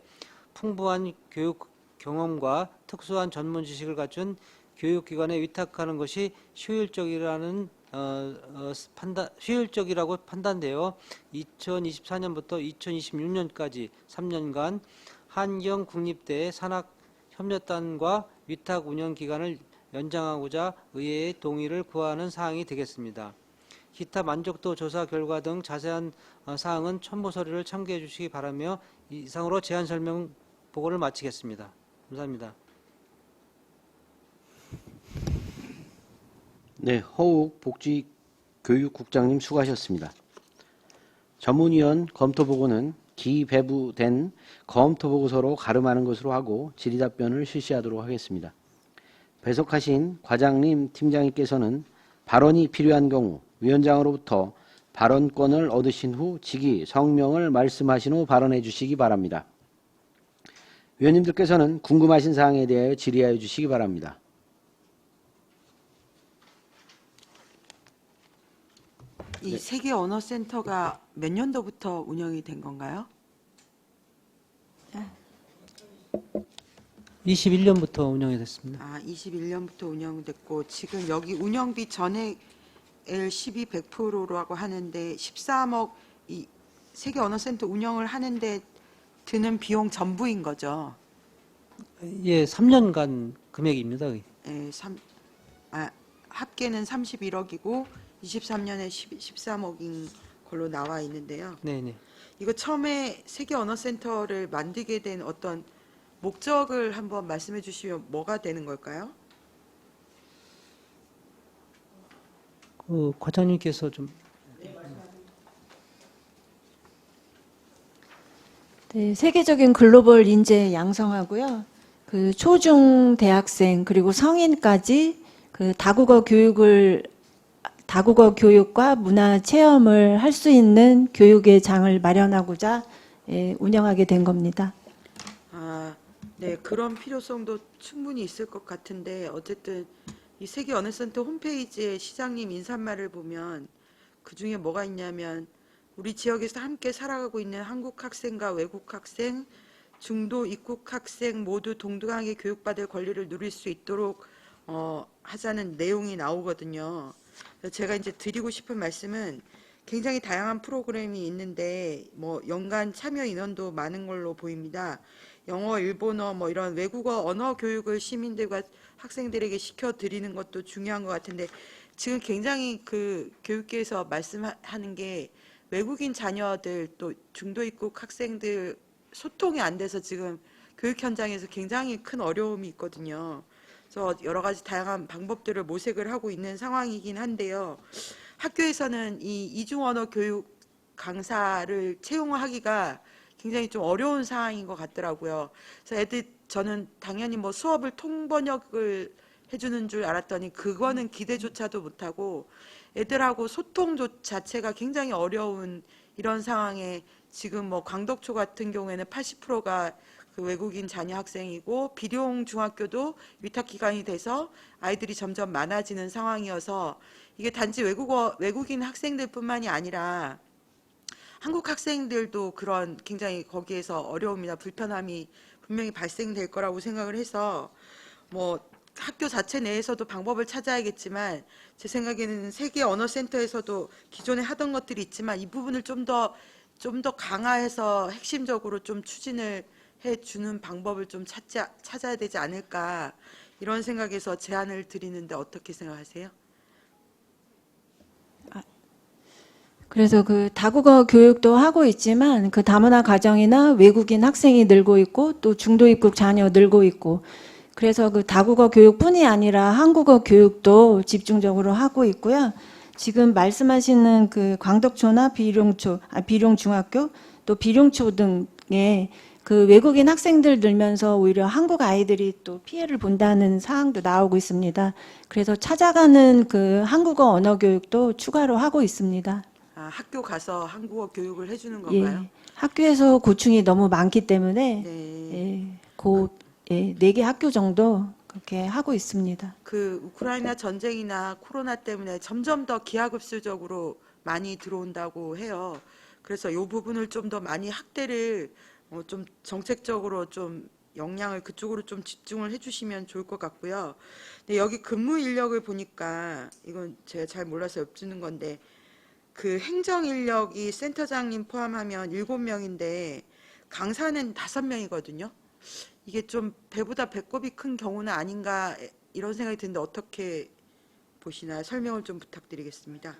풍부한 교육 경험과 특수한 전문 지식을 갖춘 교육기관에 위탁하는 것이 효율적이라고 판단되어 2024년부터 2026년까지 3년간 한경국립대 산학협력단과 위탁 운영 기간을 연장하고자 의회의 동의를 구하는 사항이 되겠습니다. 기타 만족도 조사 결과 등 자세한 사항은 첨부 서류를 참고해 주시기 바라며 이상으로 제안 설명 보고를 마치겠습니다. 감사합니다. 네, 허욱 복지교육국장님 수고하셨습니다. 전문위원 검토보고는 기배부된 검토보고서로 가름하는 것으로 하고 질의답변을 실시하도록 하겠습니다. 배석하신 과장님, 팀장님께서는 발언이 필요한 경우 위원장으로부터 발언권을 얻으신 후 직위, 성명을 말씀하신 후 발언해 주시기 바랍니다. 위원님들께서는 궁금하신 사항에 대하여 질의하여 주시기 바랍니다. 이 세계 언어 센터가 몇 년도부터 운영이 된 건가요? 21년부터 운영이 됐습니다. 아, 21년부터 운영됐고 지금 여기 운영비 전액 L12 100%라고 하는데 13억 이 세계 언어 센터 운영을 하는데 드는 비용 전부인 거죠. 예, 3년간 금액입니다. 예, 합계는 31억이고 23년에 13억인 걸로 나와 있는데요. 네네. 이거 처음에 세계 언어 센터를 만들게 된 어떤 목적을 한번 말씀해 주시면 뭐가 되는 걸까요? 그 과장님께서 좀 네, 세계적인 글로벌 인재 양성하고요. 그 초중 대학생 그리고 성인까지 그 다국어 교육과 문화 체험을 할 수 있는 교육의 장을 마련하고자 운영하게 된 겁니다. 아, 네, 그런 필요성도 충분히 있을 것 같은데 어쨌든 이 세계 언어센터 홈페이지에 시장님 인사말을 보면 그 중에 뭐가 있냐면 우리 지역에서 함께 살아가고 있는 한국 학생과 외국 학생, 중도 입국 학생 모두 동등하게 교육받을 권리를 누릴 수 있도록 하자는 내용이 나오거든요. 제가 이제 드리고 싶은 말씀은 굉장히 다양한 프로그램이 있는데 뭐 연간 참여 인원도 많은 걸로 보입니다. 영어, 일본어 뭐 이런 외국어 언어 교육을 시민들과 학생들에게 시켜드리는 것도 중요한 것 같은데 지금 굉장히 그 교육계에서 말씀하는 게 외국인 자녀들 또 중도 입국 학생들 소통이 안 돼서 지금 교육 현장에서 굉장히 큰 어려움이 있거든요. 그래서 여러 가지 다양한 방법들을 모색을 하고 있는 상황이긴 한데요. 학교에서는 이 이중 언어 교육 강사를 채용하기가 굉장히 좀 어려운 상황인 것 같더라고요. 그래서 저는 당연히 뭐 수업을 통번역을 해주는 줄 알았더니 그거는 기대조차도 못하고 애들하고 소통 자체가 굉장히 어려운 이런 상황에 지금 뭐 광덕초 같은 경우에는 80%가 그 외국인 자녀 학생이고 비룡 중학교도 위탁 기간이 돼서 아이들이 점점 많아지는 상황이어서 이게 단지 외국인 학생들뿐만이 아니라 한국 학생들도 그런 굉장히 거기에서 어려움이나 불편함이 분명히 발생될 거라고 생각을 해서 뭐 학교 자체 내에서도 방법을 찾아야겠지만 제 생각에는 세계 언어센터에서도 기존에 하던 것들이 있지만 이 부분을 좀 더 강화해서 핵심적으로 좀 추진을 해주는 방법을 좀 찾아야 되지 않을까 이런 생각에서 제안을 드리는데 어떻게 생각하세요? 그래서 그 다국어 교육도 하고 있지만 그 다문화 가정이나 외국인 학생이 늘고 있고 또 중도 입국 자녀 늘고 있고 그래서 그 다국어 교육뿐이 아니라 한국어 교육도 집중적으로 하고 있고요. 지금 말씀하시는 그 광덕초나 비룡중학교 또 비룡초 등의 그 외국인 학생들 늘면서 오히려 한국 아이들이 또 피해를 본다는 사항도 나오고 있습니다. 그래서 찾아가는 그 한국어 언어 교육도 추가로 하고 있습니다. 아, 학교 가서 한국어 교육을 해주는 예, 건가요? 학교에서 고충이 너무 많기 때문에 네. 예, 4개 학교 정도 그렇게 하고 있습니다. 그 우크라이나 전쟁이나 코로나 때문에 점점 더 기하급수적으로 많이 들어온다고 해요. 그래서 이 부분을 좀 더 많이 학대를 좀 정책적으로 좀 역량을 그쪽으로 좀 집중을 해주시면 좋을 것 같고요. 근데 여기 근무 인력을 보니까 이건 제가 잘 몰라서 엿주는 건데 그 행정 인력이 센터장님 포함하면 7명인데 강사는 5명이거든요. 이게 좀 배보다 배꼽이 큰 경우는 아닌가 이런 생각이 드는데 어떻게 보시나요? 설명을 좀 부탁드리겠습니다.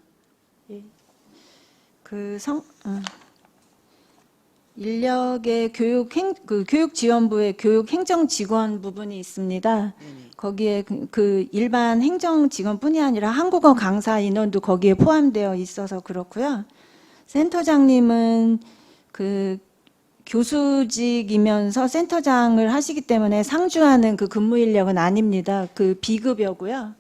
인력의 교육 지원부의 교육 행정 직원 부분이 있습니다. 거기에 그 일반 행정 직원뿐이 아니라 한국어 강사 인원도 거기에 포함되어 있어서 그렇고요. 센터장님은 그 교수직이면서 센터장을 하시기 때문에 상주하는 그 근무 인력은 아닙니다. 그 비급여고요.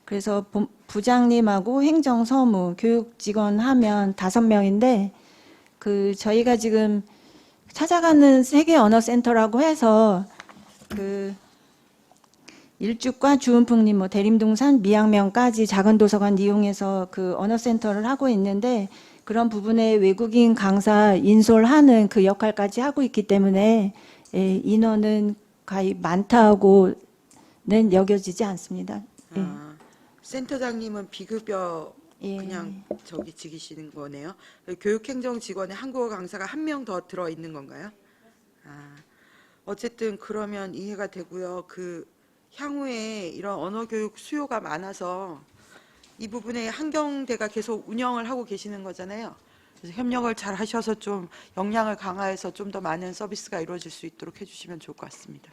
그래서 부장님하고 행정 서무 교육 직원 하면 5명인데 그 저희가 지금 찾아가는 세계 언어 센터라고 해서 그 일죽과 주은풍림, 대림동산, 미양면까지 작은 도서관 이용해서 그 언어 센터를 하고 있는데 그런 부분에 외국인 강사 인솔하는 그 역할까지 하고 있기 때문에 인원은 거의 많다고는 여겨지지 않습니다. 센터장님은 비급여 예. 그냥 저기 직이시는 거네요. 교육행정 직원에 한국어 강사가 1명 더 들어 있는 건가요? 어쨌든 그러면 이해가 되고요. 그 향후에 이런 언어 교육 수요가 많아서 이 부분에 한경대가 계속 운영을 하고 계시는 거잖아요. 그래서 협력을 잘 하셔서 좀 역량을 강화해서 좀 더 많은 서비스가 이루어질 수 있도록 해주시면 좋을 것 같습니다.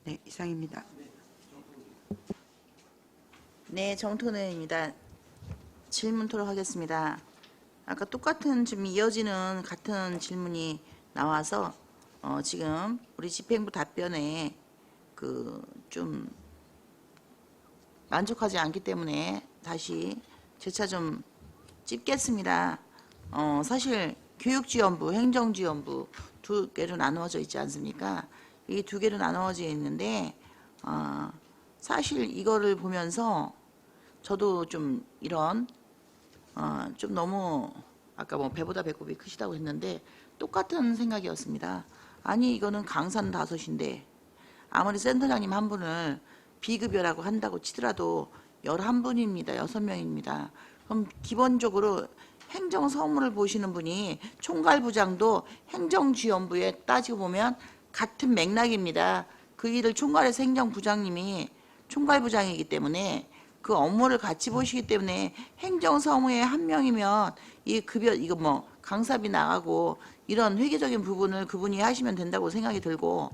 네, 이상입니다. 네, 정토는입니다. 질문 토록 하겠습니다. 아까 똑같은 좀 이어지는 같은 질문이 나와서 지금 우리 집행부 답변에 그 좀 만족하지 않기 때문에 다시 재차 좀 찝겠습니다. 사실 교육지원부, 행정지원부 2개로 나누어져 있지 않습니까? 이 2개로 나누어져 있는데 사실 이거를 보면서 저도 좀 이런 좀 너무 아까 뭐 배보다 배꼽이 크시다고 했는데 똑같은 생각이었습니다. 아니 이거는 강사는 5인데 아무리 센터장님 한 분을 비급여라고 한다고 치더라도 11분입니다. 6명입니다. 그럼 기본적으로 행정서무를 보시는 분이 총괄부장도 행정지원부에 따지고 보면 같은 맥락입니다. 그 일을 총괄해서 행정부장님이 총괄부장이기 때문에 그 업무를 같이 보시기 때문에 행정서무에 1명이면 이 급여 이거 뭐 강사비 나가고 이런 회계적인 부분을 그분이 하시면 된다고 생각이 들고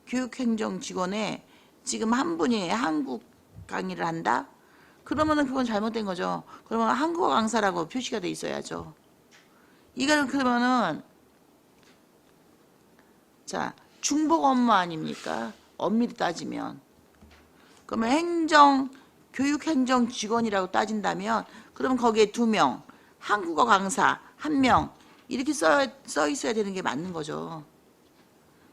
교육행정 직원에 지금 한 분이 한국 강의를 한다? 그러면은 그건 잘못된 거죠. 그러면 한국어 강사라고 표시가 돼 있어야죠. 이거는 그러면은 자 중복 업무 아닙니까? 엄밀히 따지면. 그러면 교육행정 직원이라고 따진다면 그러면 거기에 2명, 한국어 강사 1명 이렇게 써 있어야 되는 게 맞는 거죠.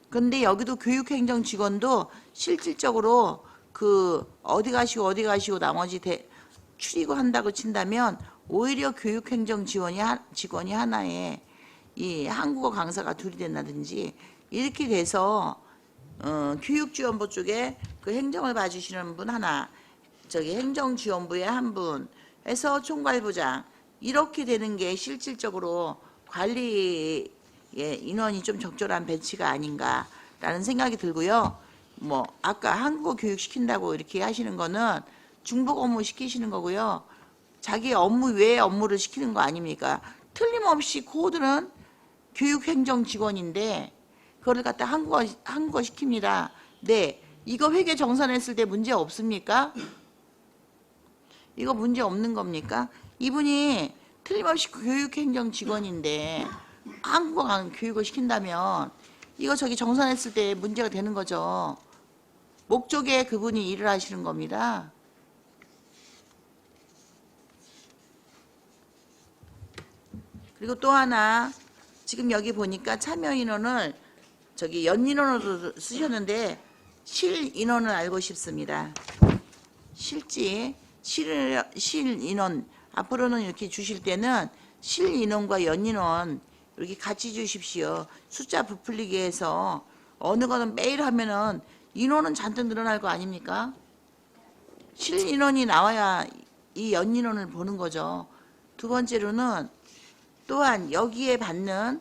그런데 여기도 교육행정 직원도 실질적으로 그 어디 가시고 나머지 추리고 한다고 친다면 오히려 교육행정 직원이 하나에 이 한국어 강사가 2이 된다든지 이렇게 돼서 교육지원부 쪽에 그 행정을 봐주시는 분 하나, 저기 행정지원부에 1분 해서 총괄부장 이렇게 되는 게 실질적으로 관리의 인원이 좀 적절한 배치가 아닌가라는 생각이 들고요. 뭐 아까 한국어 교육 시킨다고 이렇게 하시는 거는 중복 업무 시키시는 거고요. 자기 업무 외에 업무를 시키는 거 아닙니까? 틀림없이 코드는 교육행정 직원인데 그거를 갖다 한국어 시킵니다. 네, 이거 회계 정산했을 때 문제 없습니까? 이거 문제 없는 겁니까? 이분이 틀림없이 교육행정 직원인데 한국어 교육을 시킨다면 이거 저기 정산했을 때 문제가 되는 거죠. 목적에 그분이 일을 하시는 겁니다. 그리고 또 하나 지금 여기 보니까 참여 인원을 저기 연인원으로 쓰셨는데 실인원을 알고 싶습니다. 실인원 앞으로는 이렇게 주실 때는 실인원과 연인원 이렇게 같이 주십시오. 숫자 부풀리게 해서 어느 거는 매일 하면은 인원은 잔뜩 늘어날 거 아닙니까? 실인원이 나와야 이 연인원을 보는 거죠. 두 번째로는 또한 여기에 받는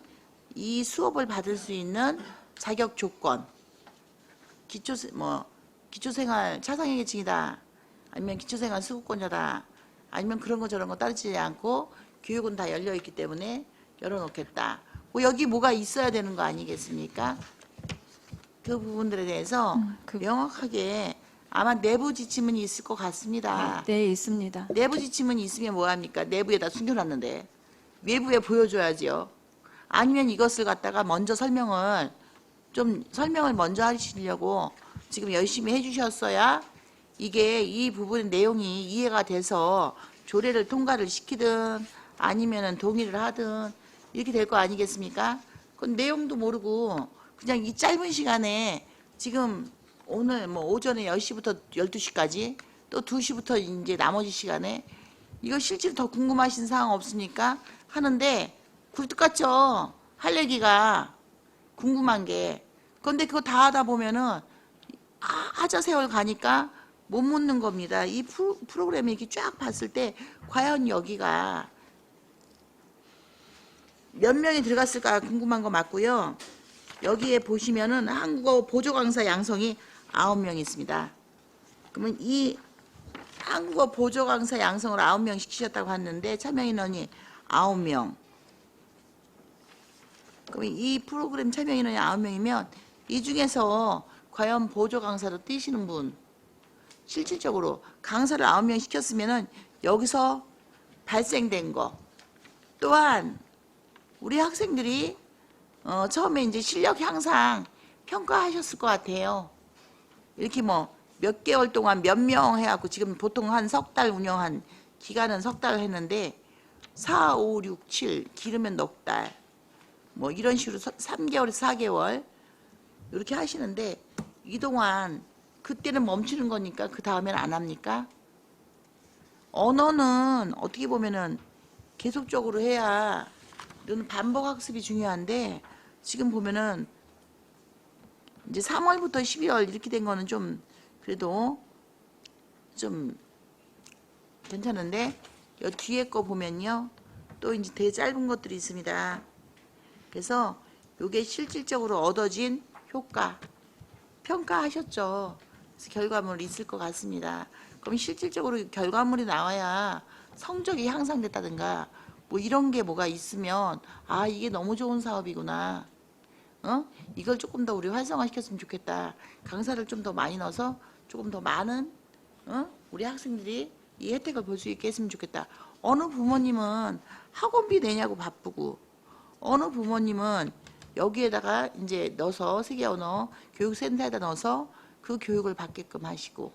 이 수업을 받을 수 있는 자격 조건, 기초생활 차상위 계층이다, 아니면 기초생활 수급권자다, 아니면 그런 거 저런 거 따르지 않고 교육은 다 열려 있기 때문에 열어놓겠다. 여기 뭐가 있어야 되는 거 아니겠습니까? 그 부분들에 대해서 명확하게 아마 내부 지침은 있을 것 같습니다. 네, 있습니다. 내부 지침은 있으면 뭐합니까? 내부에다 숨겨놨는데 외부에 보여줘야지요. 아니면 이것을 갖다가 먼저 설명을 먼저 하시려고 지금 열심히 해주셨어야 이게 이 부분 내용이 이해가 돼서 조례를 통과를 시키든 아니면은 동의를 하든 이렇게 될 거 아니겠습니까? 그건 내용도 모르고 그냥 이 짧은 시간에 지금 오늘 뭐 오전에 10시부터 12시까지 또 2시부터 이제 나머지 시간에 이거 실제로 더 궁금하신 사항 없으니까 하는데 굴뚝 같죠? 할 얘기가 궁금한 게. 그런데 그거 다 하다 보면은 하자 세월 가니까 못 묻는 겁니다. 이 프로그램을 이렇게 쫙 봤을 때 과연 여기가 몇 명이 들어갔을까 궁금한 거 맞고요. 여기에 보시면은 한국어 보조 강사 양성이 9명 있습니다. 그러면 이 한국어 보조 강사 양성을 9명 시키셨다고 했는데 참여 인원이 9명. 그러면 이 프로그램 참여 인원이 9명이면 이 중에서 과연 보조 강사로 뛰시는 분, 실질적으로 강사를 9명 시켰으면은 여기서 발생된 거, 또한 우리 학생들이 처음에 이제 실력 향상 평가하셨을 것 같아요. 이렇게 뭐 몇 개월 동안 몇 명 해갖고 지금 보통 한 석 달 운영한 기간은 석 달 했는데 4, 5, 6, 7 길으면 넉 달 뭐 이런 식으로 3개월에서 4개월 이렇게 하시는데 이동안 그때는 멈추는 거니까 그 다음에는 안 합니까? 언어는 어떻게 보면은 계속적으로 해야 이런 반복 학습이 중요한데 지금 보면은 이제 3월부터 12월 이렇게 된 거는 좀 그래도 좀 괜찮은데 여 뒤에 거 보면요 또 이제 되게 짧은 것들이 있습니다. 그래서 이게 실질적으로 얻어진 효과 평가하셨죠. 그래서 결과물이 있을 것 같습니다. 그럼 실질적으로 결과물이 나와야 성적이 향상됐다든가 뭐 이런 게 뭐가 있으면 아 이게 너무 좋은 사업이구나. 이걸 조금 더 우리 활성화시켰으면 좋겠다. 강사를 좀 더 많이 넣어서 조금 더 많은 우리 학생들이 이 혜택을 볼 수 있게 했으면 좋겠다. 어느 부모님은 학원비 내냐고 바쁘고 어느 부모님은 여기에다가 이제 넣어서 세계 언어 교육센터에다 넣어서 그 교육을 받게끔 하시고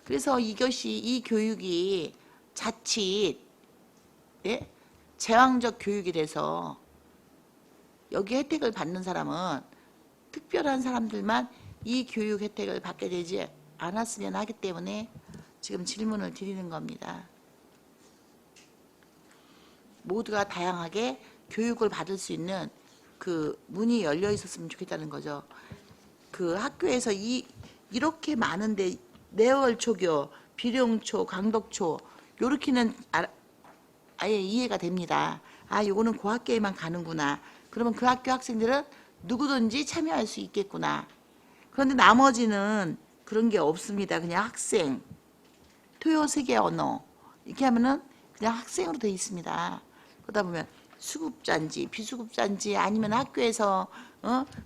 그래서 이것이 이 교육이 자칫 제왕적 교육이 돼서 여기 혜택을 받는 사람은 특별한 사람들만 이 교육 혜택을 받게 되지 않았으면 하기 때문에 지금 질문을 드리는 겁니다. 모두가 다양하게 교육을 받을 수 있는 그 문이 열려 있었으면 좋겠다는 거죠. 그 학교에서 이렇게 많은데 내월초교, 비룡초, 강덕초 요렇게는 아예 이해가 됩니다. 아, 요거는 그 학교에만 가는구나. 그러면 그 학교 학생들은 누구든지 참여할 수 있겠구나. 그런데 나머지는 그런 게 없습니다. 그냥 학생, 토요 세계 언어 이렇게 하면은 그냥 학생으로 되어 있습니다. 그러다 보면 수급자인지 비수급자인지 아니면 학교에서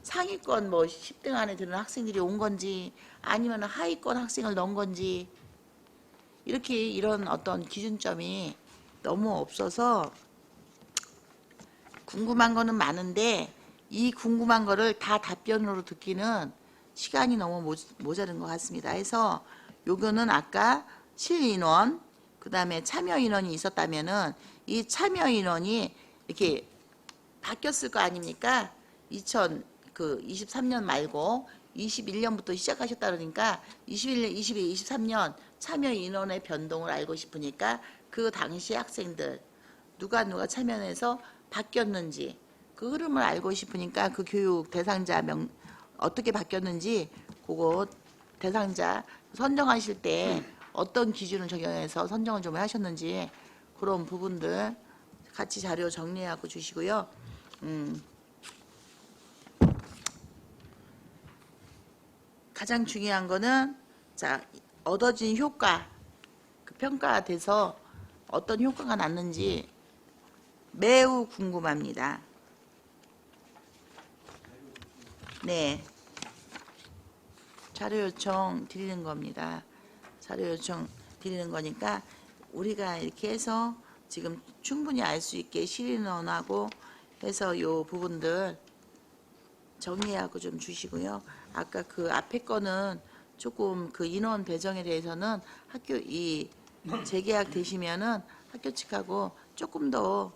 상위권 뭐 10등 안에 드는 학생들이 온 건지 아니면 하위권 학생을 넣은 건지 이렇게 이런 어떤 기준점이 너무 없어서 궁금한 거는 많은데 이 궁금한 거를 다 답변으로 듣기는 시간이 너무 모자른 것 같습니다. 해서 요거는 아까 실인원 그다음에 참여 인원이 있었다면은 이 참여 인원이 이렇게 바뀌었을 거 아닙니까? 2023년 말고 21년부터 시작하셨다 그러니까 21년, 22, 23년 참여 인원의 변동을 알고 싶으니까 그 당시 학생들 누가 참여해서 바뀌었는지 그 흐름을 알고 싶으니까 그 교육 대상자 어떻게 바뀌었는지 그거 대상자 선정하실 때 어떤 기준을 적용해서 선정을 좀 하셨는지 그런 부분들 같이 자료 정리하고 주시고요. 가장 중요한 거는 자 얻어진 효과 그 평가돼서 어떤 효과가 났는지 매우 궁금합니다. 네, 자료 요청 드리는 겁니다. 자료 요청 드리는 거니까 우리가 이렇게 해서 지금 충분히 알 수 있게 실인원하고 해서 요 부분들 정리하고 좀 주시고요. 아까 그 앞에 거는 조금 그 인원 배정에 대해서는 학교 이 재계약 되시면은 학교 측하고 조금 더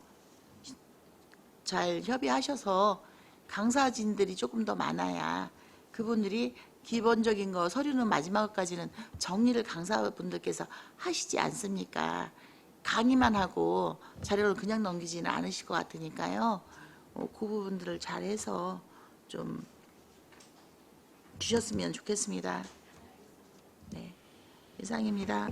잘 협의하셔서 강사진들이 조금 더 많아야 그분들이 기본적인 거 서류는 마지막까지는 정리를 강사분들께서 하시지 않습니까? 강의만 하고 자료를 그냥 넘기지는 않으실 것 같으니까요. 그 부분들을 잘 해서 좀 주셨으면 좋겠습니다. 네, 이상입니다.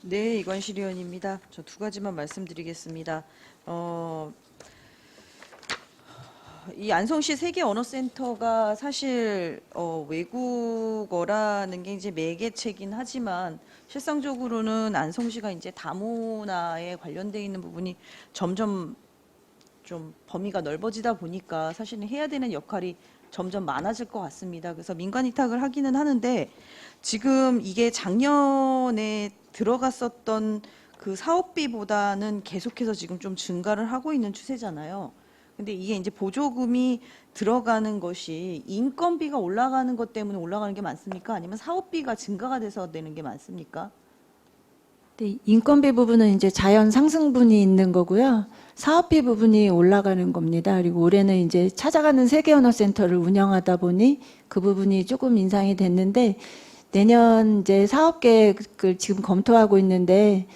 네, 이관실 의원입니다. 저 두 가지만 말씀드리겠습니다. 이 안성시 세계언어센터가 사실 외국어라는 게 이제 매개체긴 하지만 실상적으로는 안성시가 이제 다문화에 관련돼 있는 부분이 점점 좀 범위가 넓어지다 보니까 사실은 해야 되는 역할이 점점 많아질 것 같습니다. 그래서 민간 위탁을 하기는 하는데 지금 이게 작년에 들어갔었던 그 사업비보다는 계속해서 지금 좀 증가를 하고 있는 추세잖아요. 근데 이게 이제 보조금이 들어가는 것이 인건비가 올라가는 것 때문에 올라가는 게 많습니까? 아니면 사업비가 증가가 돼서 되는 게 많습니까? 네, 인건비 부분은 이제 자연 상승분이 있는 거고요. 사업비 부분이 올라가는 겁니다. 그리고 올해는 이제 찾아가는 세계언어센터를 운영하다 보니 그 부분이 조금 인상이 됐는데 내년 이제 사업 계획을 지금 검토하고 있는데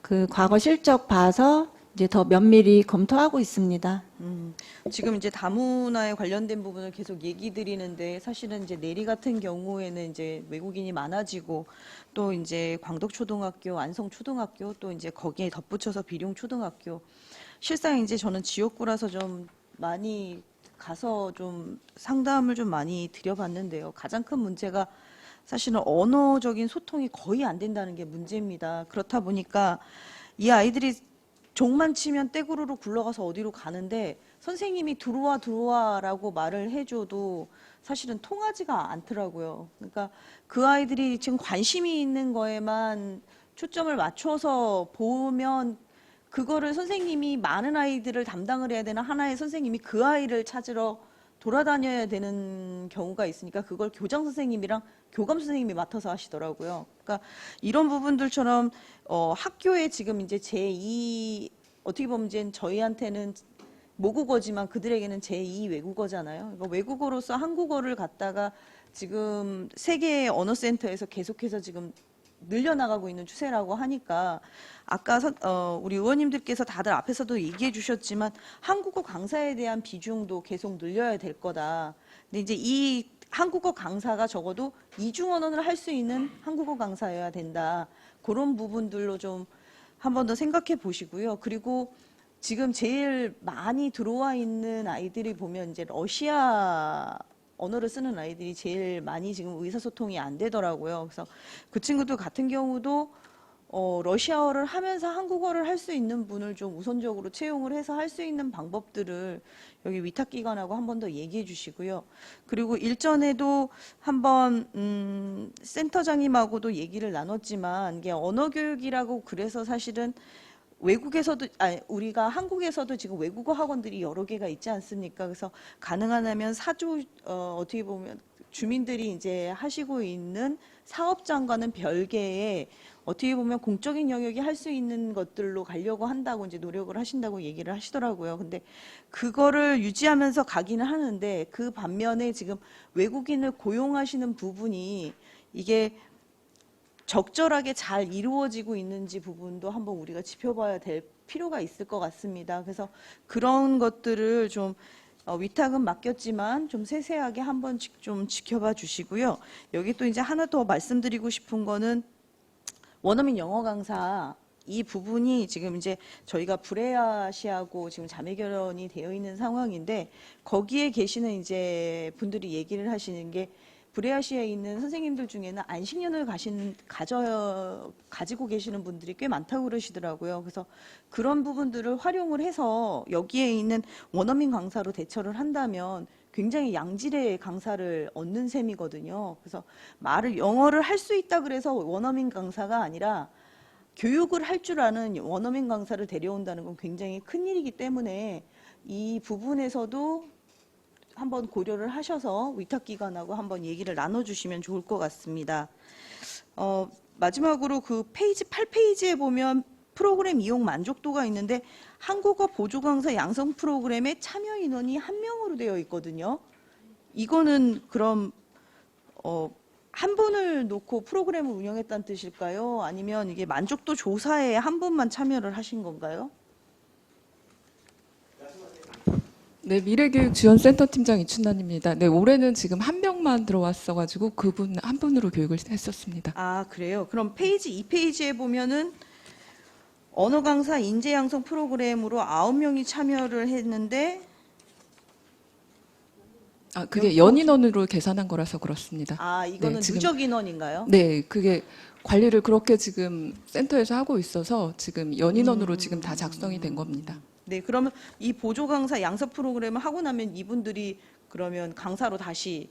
그 과거 실적 봐서 이제 더 면밀히 검토하고 있습니다. 지금 이제 다문화에 관련된 부분을 계속 얘기 드리는데 사실은 이제 내리 같은 경우에는 이제 외국인이 많아지고 또 이제 광덕초등학교, 안성초등학교 또 이제 거기에 덧붙여서 비룡초등학교 실상 이제 저는 지역구라서 좀 많이 가서 좀 상담을 좀 많이 드려봤는데요. 가장 큰 문제가 사실은 언어적인 소통이 거의 안 된다는 게 문제입니다. 그렇다 보니까 이 아이들이 종만 치면 떼구르르 굴러가서 어디로 가는데 선생님이 들어와라고 말을 해줘도 사실은 통하지가 않더라고요. 그러니까 그 아이들이 지금 관심이 있는 거에만 초점을 맞춰서 보면 그거를 선생님이 많은 아이들을 담당을 해야 되는 하나의 선생님이 그 아이를 찾으러 돌아다녀야 되는 경우가 있으니까 그걸 교장 선생님이랑 교감 선생님이 맡아서 하시더라고요. 그러니까 이런 부분들처럼 학교에 지금 이제 제2 어떻게 보면 이제 저희한테는 모국어지만 그들에게는 제2 외국어잖아요. 그러니까 외국어로서 한국어를 갖다가 지금 세계 언어센터에서 계속해서 지금 늘려나가고 있는 추세라고 하니까 아까 우리 의원님들께서 다들 앞에서도 얘기해 주셨지만 한국어 강사에 대한 비중도 계속 늘려야 될 거다. 근데 이제 이 한국어 강사가 적어도 이중 언어를 할 수 있는 한국어 강사여야 된다. 그런 부분들로 좀 한 번 더 생각해 보시고요. 그리고 지금 제일 많이 들어와 있는 아이들이 보면 이제 러시아 언어를 쓰는 아이들이 제일 많이 지금 의사소통이 안 되더라고요. 그래서 그 친구들 같은 경우도 러시아어를 하면서 한국어를 할 수 있는 분을 좀 우선적으로 채용을 해서 할 수 있는 방법들을 여기 위탁기관하고 한 번 더 얘기해 주시고요. 그리고 일전에도 한번 센터장님하고도 얘기를 나눴지만 이게 언어교육이라고 그래서 사실은 외국에서도 우리가 한국에서도 지금 외국어 학원들이 여러 개가 있지 않습니까? 그래서 가능하다면 어떻게 보면 주민들이 이제 하시고 있는 사업장과는 별개의 어떻게 보면 공적인 영역이 할 수 있는 것들로 가려고 한다고 이제 노력을 하신다고 얘기를 하시더라고요. 근데 그거를 유지하면서 가기는 하는데 그 반면에 지금 외국인을 고용하시는 부분이 이게 적절하게 잘 이루어지고 있는지 부분도 한번 우리가 지켜봐야 될 필요가 있을 것 같습니다. 그래서 그런 것들을 좀 위탁은 맡겼지만 좀 세세하게 한번 좀 지켜봐 주시고요. 여기 또 이제 하나 더 말씀드리고 싶은 거는 원어민 영어 강사 이 부분이 지금 이제 저희가 브레아시하고 지금 자매 결연이 되어 있는 상황인데 거기에 계시는 이제 분들이 얘기를 하시는 게 브레아시아에 있는 선생님들 중에는 안식년을 가지고 계시는 분들이 꽤 많다고 그러시더라고요. 그래서 그런 부분들을 활용을 해서 여기에 있는 원어민 강사로 대처를 한다면 굉장히 양질의 강사를 얻는 셈이거든요. 그래서 영어를 할 수 있다 그래서 원어민 강사가 아니라 교육을 할 줄 아는 원어민 강사를 데려온다는 건 굉장히 큰 일이기 때문에 이 부분에서도 한번 고려를 하셔서 위탁기관하고 한번 얘기를 나눠주시면 좋을 것 같습니다. 마지막으로 그 페이지 8페이지에 보면 프로그램 이용 만족도가 있는데 한국어 보조 강사 양성 프로그램에 참여 인원이 1명으로 되어 있거든요. 이거는 그럼 한 분을 놓고 프로그램을 운영했다는 뜻일까요? 아니면 이게 만족도 조사에 한 분만 참여를 하신 건가요? 네, 미래교육지원센터 팀장 이춘란입니다. 네, 올해는 지금 1명만 들어왔어가지고 그분 한 분으로 교육을 했었습니다. 아, 그래요? 그럼 페이지 2페이지에 보면은 언어 강사 인재 양성 프로그램으로 9명이 참여를 했는데 그게 연인원으로 계산한 거라서 그렇습니다. 이거는 네, 지금- 누적 인원인가요? 네, 그게 관리를 그렇게 지금 센터에서 하고 있어서 지금 연인원으로 지금 다 작성이 된 겁니다. 네, 그러면 이 보조 강사 양성 프로그램을 하고 나면 이분들이 그러면 강사로 다시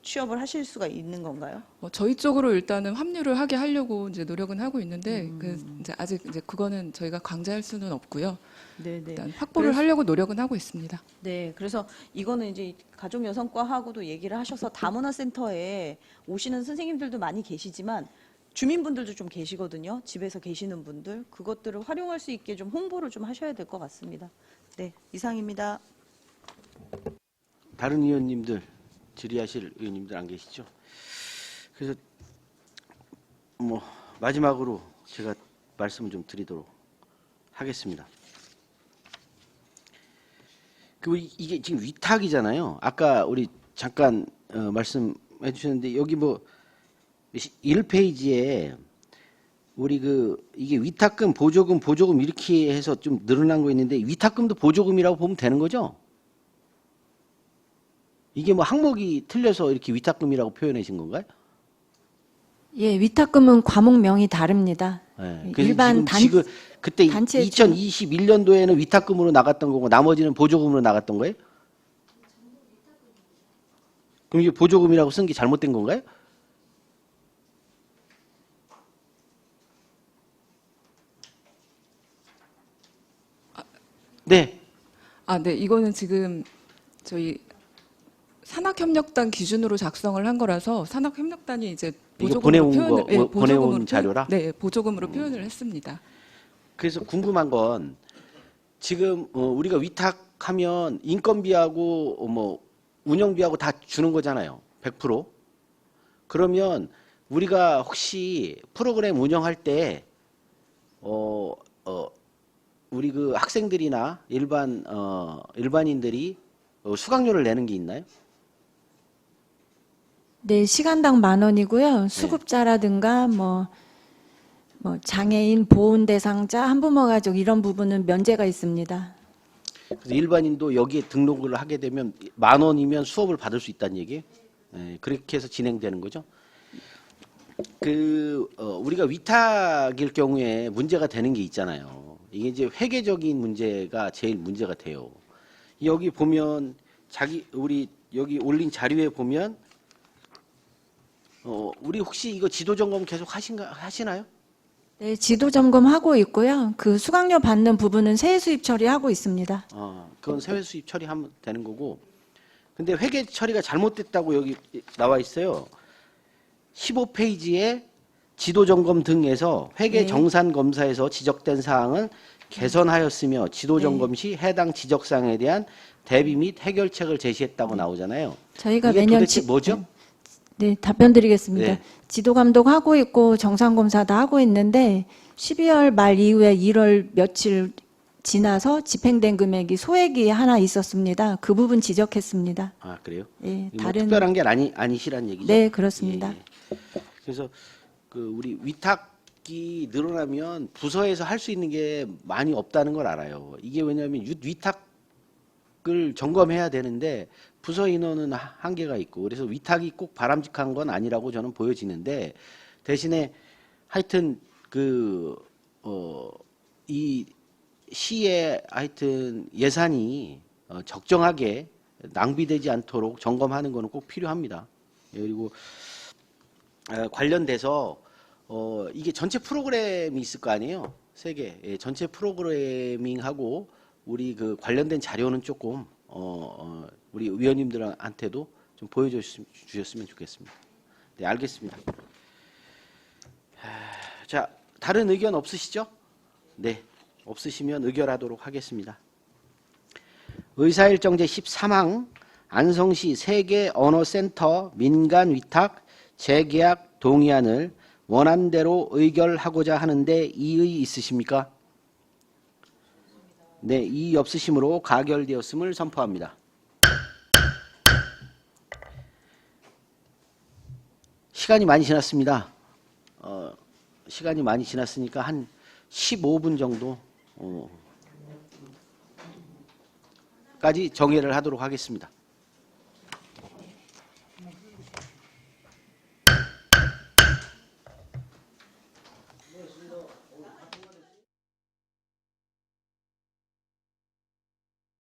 취업을 하실 수가 있는 건가요? 저희 쪽으로 일단은 합류를 하게 하려고 이제 노력은 하고 있는데 이제 아직 이제 그거는 저희가 강제할 수는 없고요. 네, 네. 일단 확보를 하려고 노력은 하고 있습니다. 네, 그래서 이거는 이제 가족여성과하고도 얘기를 하셔서 다문화센터에 오시는 선생님들도 많이 계시지만 주민분들도 좀 계시거든요. 집에서 계시는 분들 그것들을 활용할 수 있게 좀 홍보를 좀 하셔야 될 것 같습니다. 네, 이상입니다. 다른 의원님들 질의하실 의원님들 안 계시죠? 그래서 마지막으로 제가 말씀을 좀 드리도록 하겠습니다. 이게 지금 위탁이잖아요. 아까 우리 잠깐 말씀해 주셨는데 여기 1페이지에 우리 이게 위탁금, 보조금 이렇게 해서 좀 늘어난 거 있는데 위탁금도 보조금이라고 보면 되는 거죠? 이게 항목이 틀려서 이렇게 위탁금이라고 표현하신 건가요? 예, 위탁금은 과목명이 다릅니다. 네. 그래서 일반 지금 그때 단체 2021년도에는 위탁금으로 나갔던 거고 나머지는 보조금으로 나갔던 거예요? 그럼 이게 보조금이라고 쓴 게 잘못된 건가요? 네. 네, 이거는 지금 저희 산학협력단 기준으로 작성을 한 거라서 산학협력단이 이제 이거 보조금으로 보내온 거, 보내온 자료라? 네, 보조금으로 표현을 했습니다. 그래서 궁금한 건 지금 우리가 위탁하면 인건비하고 운영비하고 다 주는 거잖아요. 100%. 그러면 우리가 혹시 프로그램 운영할 때 우리 학생들이나 일반인들이 수강료를 내는 게 있나요? 네, 시간당 10,000원이고요. 수급자라든가 장애인, 보훈 대상자, 한부모 가족 이런 부분은 면제가 있습니다. 그래서 일반인도 여기에 등록을 하게 되면 10,000원이면 수업을 받을 수 있다는 얘기예요? 네, 그렇게 해서 진행되는 거죠? 우리가 위탁일 경우에 문제가 되는 게 있잖아요. 이게 이제 회계적인 문제가 제일 문제가 돼요. 여기 보면 우리 여기 올린 자료에 보면 우리 혹시 이거 지도 점검 계속 하시나요? 네, 지도 점검하고 있고요. 그 수강료 받는 부분은 세액 수입 처리하고 있습니다. 그건 세외 수입 처리하면 되는 거고. 근데 회계 처리가 잘못됐다고 여기 나와 있어요. 15페이지에 지도 점검 등에서 회계 네. 정산 검사에서 지적된 사항은 개선하였으며 지도 점검 시 해당 지적 사항에 대한 대비 및 해결책을 제시했다고 나오잖아요. 저희가 이게 매년 도대체 뭐죠? 네, 답변 드리겠습니다. 네. 지도 감독하고 있고 정상 검사도 하고 있는데 12월 말 이후에 1월 며칠 지나서 집행된 금액이 소액이 하나 있었습니다. 그 부분 지적했습니다. 아, 그래요? 예, 뭐 특별한 게 아니시란 얘기죠? 네, 그렇습니다. 예, 예. 그래서 우리 위탁이 늘어나면 부서에서 할 수 있는 게 많이 없다는 걸 알아요. 이게 왜냐하면 위탁을 점검해야 되는데 부서 인원은 한계가 있고 그래서 위탁이 꼭 바람직한 건 아니라고 저는 보여지는데 대신에 하여튼 이 시의 하여튼 예산이 적정하게 낭비되지 않도록 점검하는 거는 꼭 필요합니다. 예, 그리고 관련돼서 이게 전체 프로그램이 있을 거 아니에요. 세 개. 예, 전체 프로그래밍하고 우리 관련된 자료는 조금 우리 위원님들한테도 좀 보여주셨으면 좋겠습니다. 네, 알겠습니다. 자, 다른 의견 없으시죠? 네, 없으시면 의결하도록 하겠습니다. 의사일정 제13항 안성시 세계 언어센터 민간 위탁 재계약 동의안을 원안대로 의결하고자 하는데 이의 있으십니까? 네, 이의 없으시므로 가결되었음을 선포합니다. 시간이 많이 지났습니다. 시간이 많이 지났으니까 한 15분 정도 까지 정회를 하도록 하겠습니다.